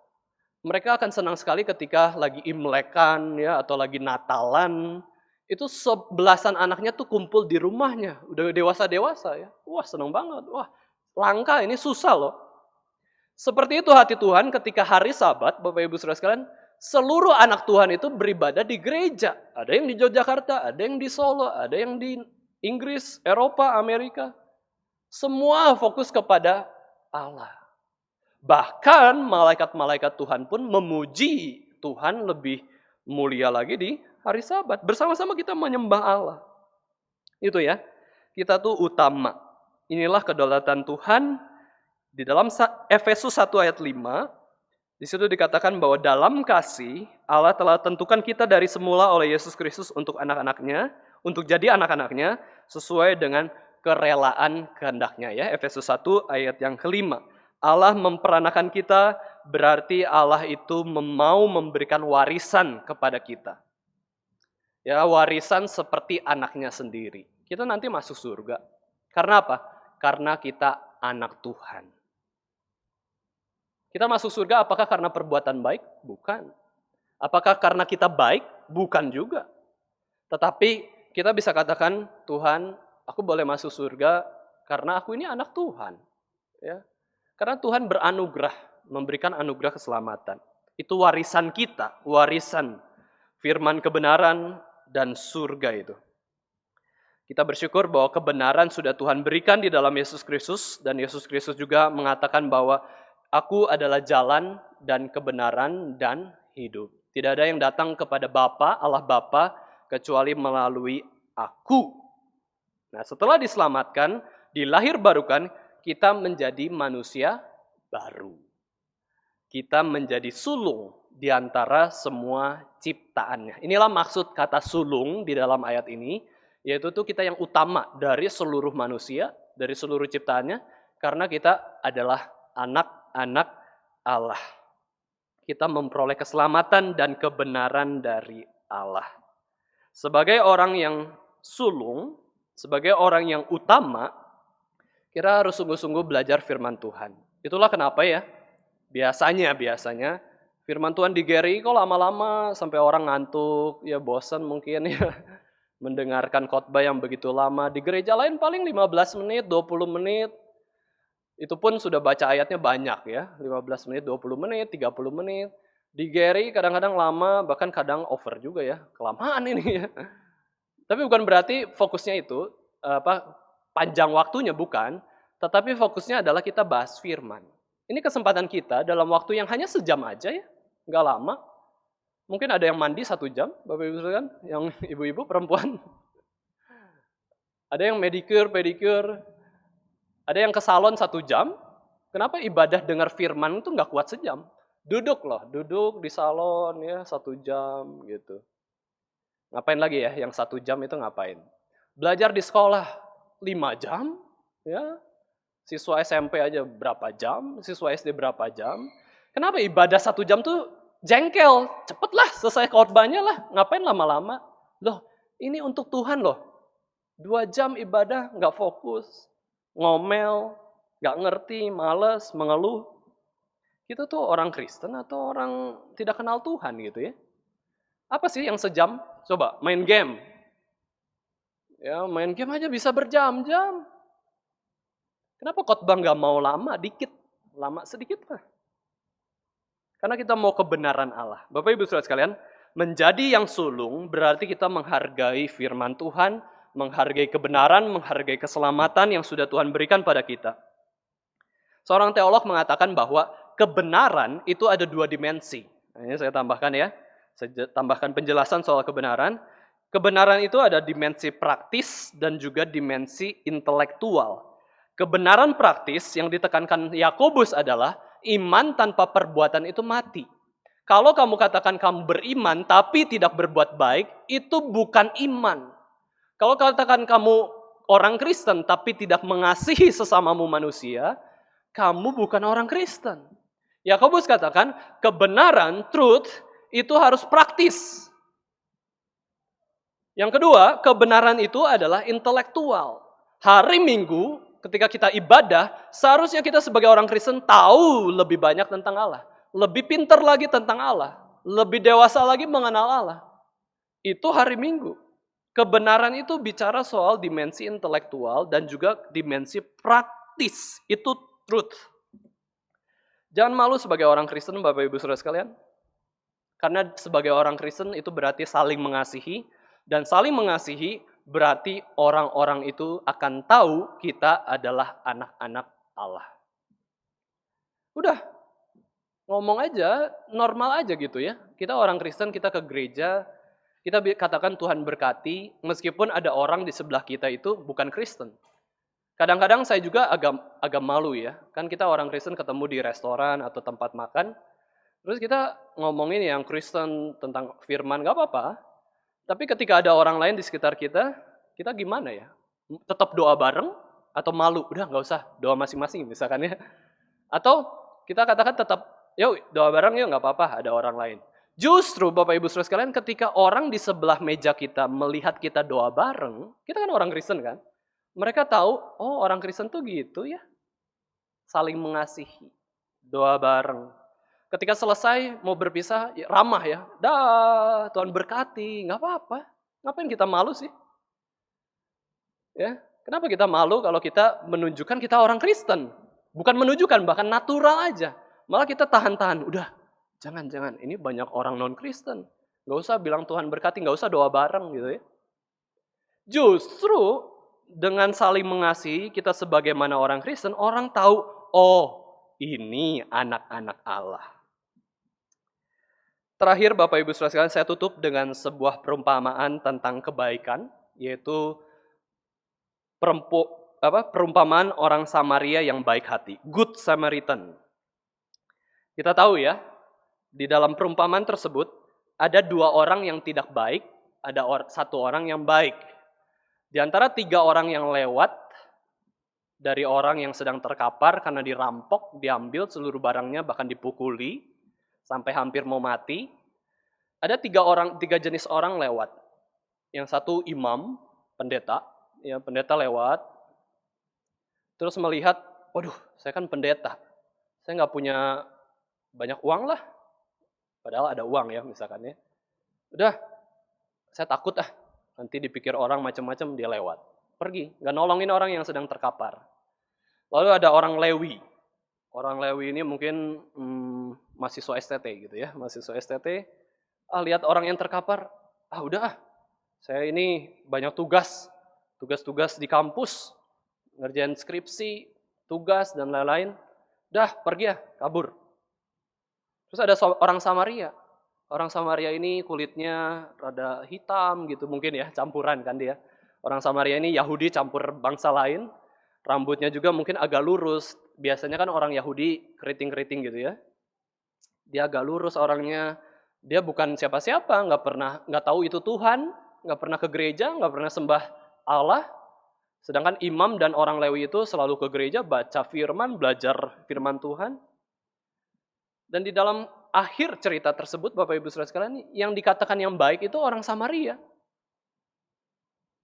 Mereka akan senang sekali ketika lagi Imlekan ya atau lagi Natalan, itu belasan anaknya tuh kumpul di rumahnya, udah dewasa-dewasa ya. Wah, senang banget. Wah, langka ini susah loh. Seperti itu hati Tuhan ketika hari Sabat, Bapak Ibu Saudara sekalian, seluruh anak Tuhan itu beribadah di gereja. Ada yang di Yogyakarta, ada yang di Solo, ada yang di Inggris, Eropa, Amerika. Semua fokus kepada Allah. Bahkan malaikat-malaikat Tuhan pun memuji Tuhan lebih mulia lagi di hari Sabat. Bersama-sama kita menyembah Allah. Itu ya. Kita tuh utama. Inilah kedaulatan Tuhan. Di dalam Efesus 1 ayat 5, di situ dikatakan bahwa dalam kasih Allah telah tentukan kita dari semula oleh Yesus Kristus untuk anak-anaknya, untuk jadi anak-anaknya sesuai dengan kerelaan kehendaknya ya. Efesus 1 ayat yang kelima. Allah memperanakan kita berarti Allah itu mau memberikan warisan kepada kita. Ya, warisan seperti anaknya sendiri. Kita nanti masuk surga. Karena apa? Karena kita anak Tuhan. Kita masuk surga apakah karena perbuatan baik? Bukan. Apakah karena kita baik? Bukan juga. Tetapi kita bisa katakan, Tuhan, aku boleh masuk surga karena aku ini anak Tuhan. Ya. Karena Tuhan beranugerah, memberikan anugerah keselamatan. Itu warisan kita, warisan firman kebenaran dan surga itu. Kita bersyukur bahwa kebenaran sudah Tuhan berikan di dalam Yesus Kristus, dan Yesus Kristus juga mengatakan bahwa aku adalah jalan dan kebenaran dan hidup. Tidak ada yang datang kepada Bapa, Allah Bapa, kecuali melalui aku. Nah, setelah diselamatkan, dilahir barukan, kita menjadi manusia baru. Kita menjadi sulung di antara semua ciptaannya. Inilah maksud kata sulung di dalam ayat ini, yaitu tuh kita yang utama dari seluruh manusia, dari seluruh ciptaannya, karena kita adalah anak-anak Allah. Kita memperoleh keselamatan dan kebenaran dari Allah. Sebagai orang yang sulung, sebagai orang yang utama, kita harus sungguh-sungguh belajar firman Tuhan. Itulah kenapa ya, biasanya firman Tuhan digeri kok lama-lama sampai orang ngantuk, ya bosan mungkin ya mendengarkan khotbah yang begitu lama. Di gereja lain paling 15 menit, 20 menit. Itu pun sudah baca ayatnya banyak ya, 15 menit, 20 menit, 30 menit. Di Gary kadang-kadang lama, bahkan kadang over juga ya, kelamaan ini ya. Tapi bukan berarti fokusnya itu, panjang waktunya bukan, tetapi fokusnya adalah kita bahas firman. Ini kesempatan kita dalam waktu yang hanya sejam aja ya, nggak lama. Mungkin ada yang mandi 1 jam, Bapak Ibu kan, yang ibu-ibu perempuan. Ada yang pedicure, ada yang ke salon 1 jam. Kenapa ibadah dengar firman itu nggak kuat sejam? Duduk di salon ya 1 jam gitu. Ngapain lagi ya yang 1 jam itu ngapain? Belajar di sekolah 5 jam, ya. Siswa SMP aja berapa jam, siswa SD berapa jam. Kenapa ibadah 1 jam tuh jengkel? Cepetlah selesai khotbahnya lah, ngapain lama-lama? Loh, ini untuk Tuhan loh. 2 jam ibadah nggak fokus, ngomel, nggak ngerti, males, mengeluh. Kita tuh orang Kristen atau orang tidak kenal Tuhan gitu ya. Apa sih yang sejam? Coba main game. Ya, main game aja bisa berjam-jam. Kenapa khotbah nggak mau lama dikit? Lama sedikit lah. Karena kita mau kebenaran Allah. Bapak Ibu Saudara sekalian, menjadi yang sulung berarti kita menghargai firman Tuhan, menghargai kebenaran, menghargai keselamatan yang sudah Tuhan berikan pada kita. Seorang teolog mengatakan bahwa kebenaran itu ada 2 dimensi. Nah, ini saya tambahkan ya. Saya tambahkan penjelasan soal kebenaran. Kebenaran itu ada dimensi praktis dan juga dimensi intelektual. Kebenaran praktis yang ditekankan Yakobus adalah iman tanpa perbuatan itu mati. Kalau kamu katakan kamu beriman tapi tidak berbuat baik, itu bukan iman. Kalau katakan kamu orang Kristen tapi tidak mengasihi sesamamu manusia, kamu bukan orang Kristen. Yakobus katakan kebenaran, truth, itu harus praktis. Yang kedua, kebenaran itu adalah intelektual. Hari Minggu, ketika kita ibadah, seharusnya kita sebagai orang Kristen tahu lebih banyak tentang Allah. Lebih pintar lagi tentang Allah. Lebih dewasa lagi mengenal Allah. Itu hari Minggu. Kebenaran itu bicara soal dimensi intelektual dan juga dimensi praktis. Itu truth. Jangan malu sebagai orang Kristen, Bapak Ibu Saudara sekalian. Karena sebagai orang Kristen itu berarti saling mengasihi. Dan saling mengasihi berarti orang-orang itu akan tahu kita adalah anak-anak Allah. Udah, ngomong aja, normal aja gitu ya. Kita orang Kristen, kita ke gereja, kita katakan Tuhan berkati, meskipun ada orang di sebelah kita itu bukan Kristen. Kadang-kadang saya juga agak malu ya. Kan kita orang Kristen ketemu di restoran atau tempat makan, terus kita ngomongin yang Kristen tentang firman, gak apa-apa. Tapi ketika ada orang lain di sekitar kita, kita gimana ya? Tetap doa bareng atau malu? Udah gak usah, doa masing-masing misalkan ya. Atau kita katakan tetap, yuk doa bareng yuk gak apa-apa, ada orang lain. Justru Bapak Ibu Saudara sekalian, ketika orang di sebelah meja kita melihat kita doa bareng, kita kan orang Kristen kan, mereka tahu, oh orang Kristen tuh gitu ya, saling mengasihi, doa bareng. Ketika selesai mau berpisah, ya ramah ya, dah Tuhan berkati, nggak apa-apa. Ngapain kita malu sih? Ya, kenapa kita malu kalau kita menunjukkan kita orang Kristen? Bukan menunjukkan, bahkan natural aja. Malah kita tahan-tahan, udah jangan, ini banyak orang non-Kristen. Nggak usah bilang Tuhan berkati, nggak usah doa bareng gitu ya. Justru dengan saling mengasihi kita sebagaimana orang Kristen, orang tahu, oh ini anak-anak Allah. Terakhir Bapak Ibu Saudara sekalian, saya tutup dengan sebuah perumpamaan tentang kebaikan, yaitu perumpamaan orang Samaria yang baik hati, Good Samaritan. Kita tahu ya, di dalam perumpamaan tersebut ada dua orang yang tidak baik, ada satu orang yang baik. Di antara tiga orang yang lewat, dari orang yang sedang terkapar karena dirampok, diambil seluruh barangnya, bahkan dipukuli, sampai hampir mau mati. Ada tiga jenis orang lewat. Yang satu imam, pendeta, ya pendeta lewat, terus melihat, waduh, saya kan pendeta, saya nggak punya banyak uang lah, padahal ada uang ya misalkan ya. Udah, saya takut nanti dipikir orang macam-macam, dia lewat, pergi, nggak nolongin orang yang sedang terkapar. Lalu ada orang Lewi. Orang Lewi ini mungkin mahasiswa STT gitu ya, mahasiswa STT. Lihat orang yang terkapar, udah saya ini banyak tugas di kampus, ngerjain skripsi, tugas dan lain-lain. Dah pergi kabur. Terus ada orang Samaria. Orang Samaria ini kulitnya rada hitam gitu mungkin ya, campuran kan dia. Orang Samaria ini Yahudi campur bangsa lain. Rambutnya juga mungkin agak lurus. Biasanya kan orang Yahudi keriting-keriting gitu ya. Dia agak lurus orangnya. Dia bukan siapa-siapa, nggak tahu itu Tuhan, nggak pernah ke gereja, nggak pernah sembah Allah. Sedangkan imam dan orang Lewi itu selalu ke gereja, baca firman, belajar firman Tuhan. Dan di dalam akhir cerita tersebut, Bapak Ibu Saudara sekalian, yang dikatakan yang baik itu orang Samaria.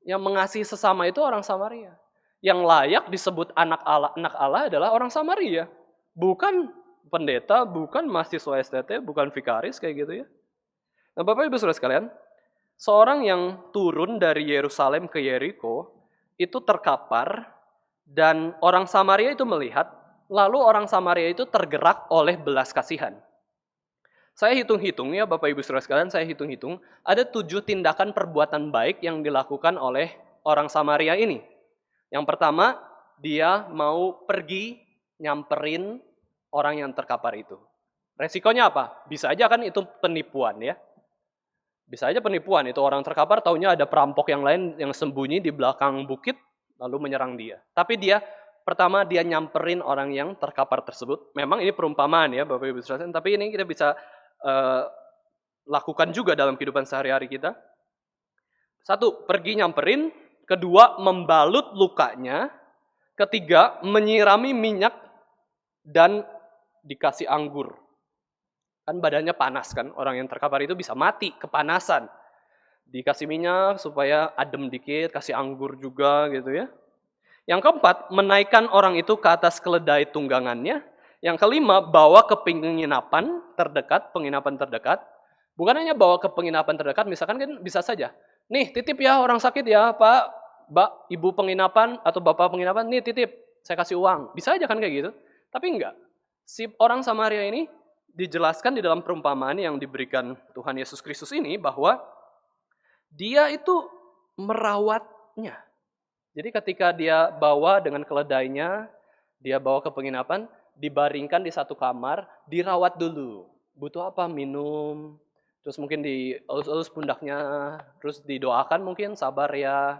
Yang mengasihi sesama itu orang Samaria. Yang layak disebut anak Allah adalah orang Samaria. Bukan pendeta, bukan mahasiswa STT, bukan vikaris kayak gitu ya. Nah Bapak Ibu Saudara sekalian, seorang yang turun dari Yerusalem ke Yeriko itu terkapar dan orang Samaria itu melihat, lalu orang Samaria itu tergerak oleh belas kasihan. Saya hitung-hitung ya Bapak Ibu Saudara sekalian, ada 7 tindakan perbuatan baik yang dilakukan oleh orang Samaria ini. Yang pertama, dia mau pergi nyamperin orang yang terkapar itu. Resikonya apa? Bisa aja kan itu penipuan ya. Bisa aja penipuan, itu orang terkapar taunya ada perampok yang lain yang sembunyi di belakang bukit lalu menyerang dia. Tapi pertama dia nyamperin orang yang terkapar tersebut. Memang ini perumpamaan ya Bapak Ibu Saudara, tapi ini kita bisa lakukan juga dalam kehidupan sehari-hari kita. Satu, pergi nyamperin. Kedua, membalut lukanya. Ketiga, menyirami minyak dan dikasih anggur. Kan badannya panas kan, orang yang terkapar itu bisa mati, kepanasan. Dikasih minyak supaya adem dikit, kasih anggur juga gitu ya. Yang keempat, menaikkan orang itu ke atas keledai tunggangannya. Yang kelima, bawa ke penginapan terdekat. Bukan hanya bawa ke penginapan terdekat, misalkan kan bisa saja. Nih titip ya orang sakit ya Pak, Mbak, Ibu penginapan atau Bapak penginapan, nih titip, saya kasih uang. Bisa aja kan kayak gitu. Tapi enggak. Si orang Samaria ini dijelaskan di dalam perumpamaan yang diberikan Tuhan Yesus Kristus ini bahwa dia itu merawatnya. Jadi ketika dia bawa dengan keledainya, dia bawa ke penginapan, dibaringkan di satu kamar, dirawat dulu. Butuh apa? Minum. Terus mungkin dielus-elus pundaknya, terus didoakan mungkin, sabar ya,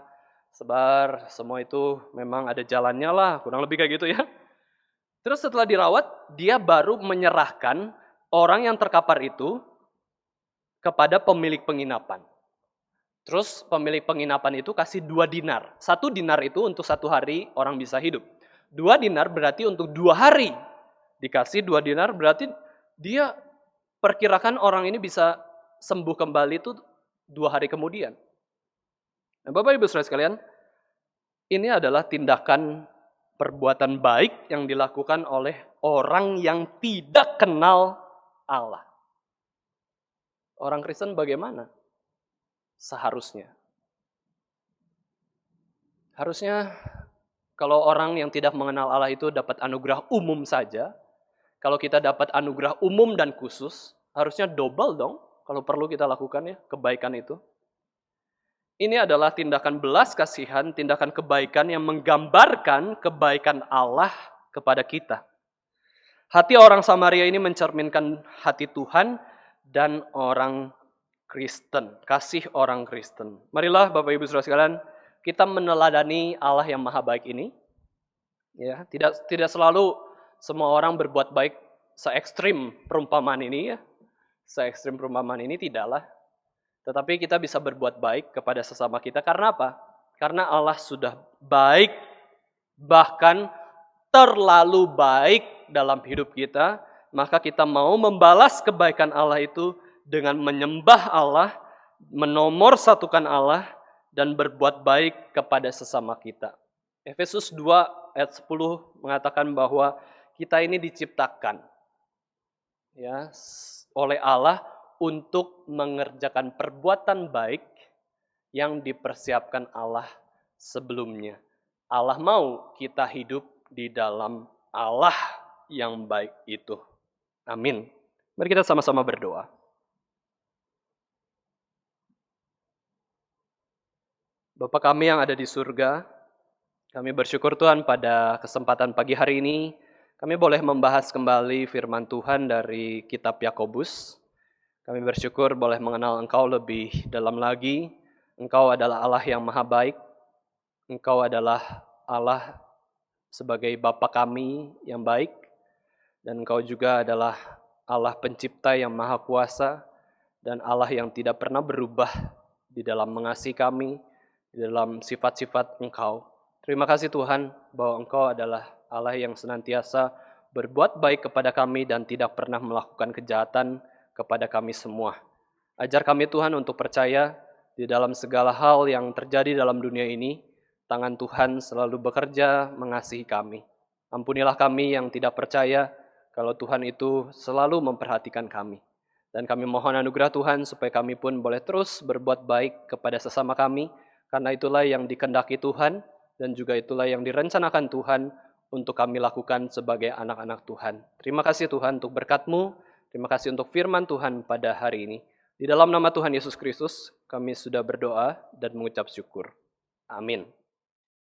sabar, semua itu memang ada jalannya lah, kurang lebih kayak gitu ya. Terus setelah dirawat, dia baru menyerahkan orang yang terkapar itu kepada pemilik penginapan. Terus pemilik penginapan itu kasih 2 dinar. 1 dinar itu untuk 1 hari orang bisa hidup. 2 dinar berarti untuk 2 hari. Dikasih 2 dinar berarti dia perkirakan orang ini bisa sembuh kembali itu 2 hari kemudian. Nah, Bapak Ibu Saudara sekalian, ini adalah tindakan perbuatan baik yang dilakukan oleh orang yang tidak kenal Allah. Orang Kristen bagaimana? Seharusnya. Harusnya kalau orang yang tidak mengenal Allah itu dapat anugerah umum saja, kalau kita dapat anugerah umum dan khusus, harusnya double dong kalau perlu kita lakukan ya, kebaikan itu. Ini adalah tindakan belas kasihan, tindakan kebaikan yang menggambarkan kebaikan Allah kepada kita. Hati orang Samaria ini mencerminkan hati Tuhan dan orang Kristen, kasih orang Kristen. Marilah Bapak Ibu Saudara sekalian, kita meneladani Allah yang maha baik ini. Ya, tidak selalu semua orang berbuat baik se-ekstrim perumpamaan ini ya. Se-ekstrim perumpamaan ini tidaklah. Tetapi kita bisa berbuat baik kepada sesama kita karena apa? Karena Allah sudah baik, bahkan terlalu baik dalam hidup kita, maka kita mau membalas kebaikan Allah itu dengan menyembah Allah, menomorsatukan Allah, dan berbuat baik kepada sesama kita. Efesus 2 ayat 10 mengatakan bahwa kita ini diciptakan ya oleh Allah untuk mengerjakan perbuatan baik yang dipersiapkan Allah sebelumnya. Allah mau kita hidup di dalam Allah yang baik itu. Amin. Mari kita sama-sama berdoa. Bapa kami yang ada di surga, kami bersyukur Tuhan pada kesempatan pagi hari ini, kami boleh membahas kembali firman Tuhan dari kitab Yakobus. Kami bersyukur boleh mengenal Engkau lebih dalam lagi. Engkau adalah Allah yang maha baik. Engkau adalah Allah sebagai Bapa kami yang baik. Dan Engkau juga adalah Allah pencipta yang maha kuasa. Dan Allah yang tidak pernah berubah di dalam mengasihi kami, di dalam sifat-sifat Engkau. Terima kasih Tuhan bahwa Engkau adalah Allah yang senantiasa berbuat baik kepada kami dan tidak pernah melakukan kejahatan kepada kami semua. Ajar kami Tuhan untuk percaya di dalam segala hal yang terjadi dalam dunia ini, tangan Tuhan selalu bekerja mengasihi kami. Ampunilah kami yang tidak percaya kalau Tuhan itu selalu memperhatikan kami. Dan kami mohon anugerah Tuhan supaya kami pun boleh terus berbuat baik kepada sesama kami, karena itulah yang dikehendaki Tuhan dan juga itulah yang direncanakan Tuhan untuk kami lakukan sebagai anak-anak Tuhan. Terima kasih Tuhan untuk berkat-Mu. Terima kasih untuk firman Tuhan pada hari ini. Di dalam nama Tuhan Yesus Kristus, kami sudah berdoa dan mengucap syukur. Amin.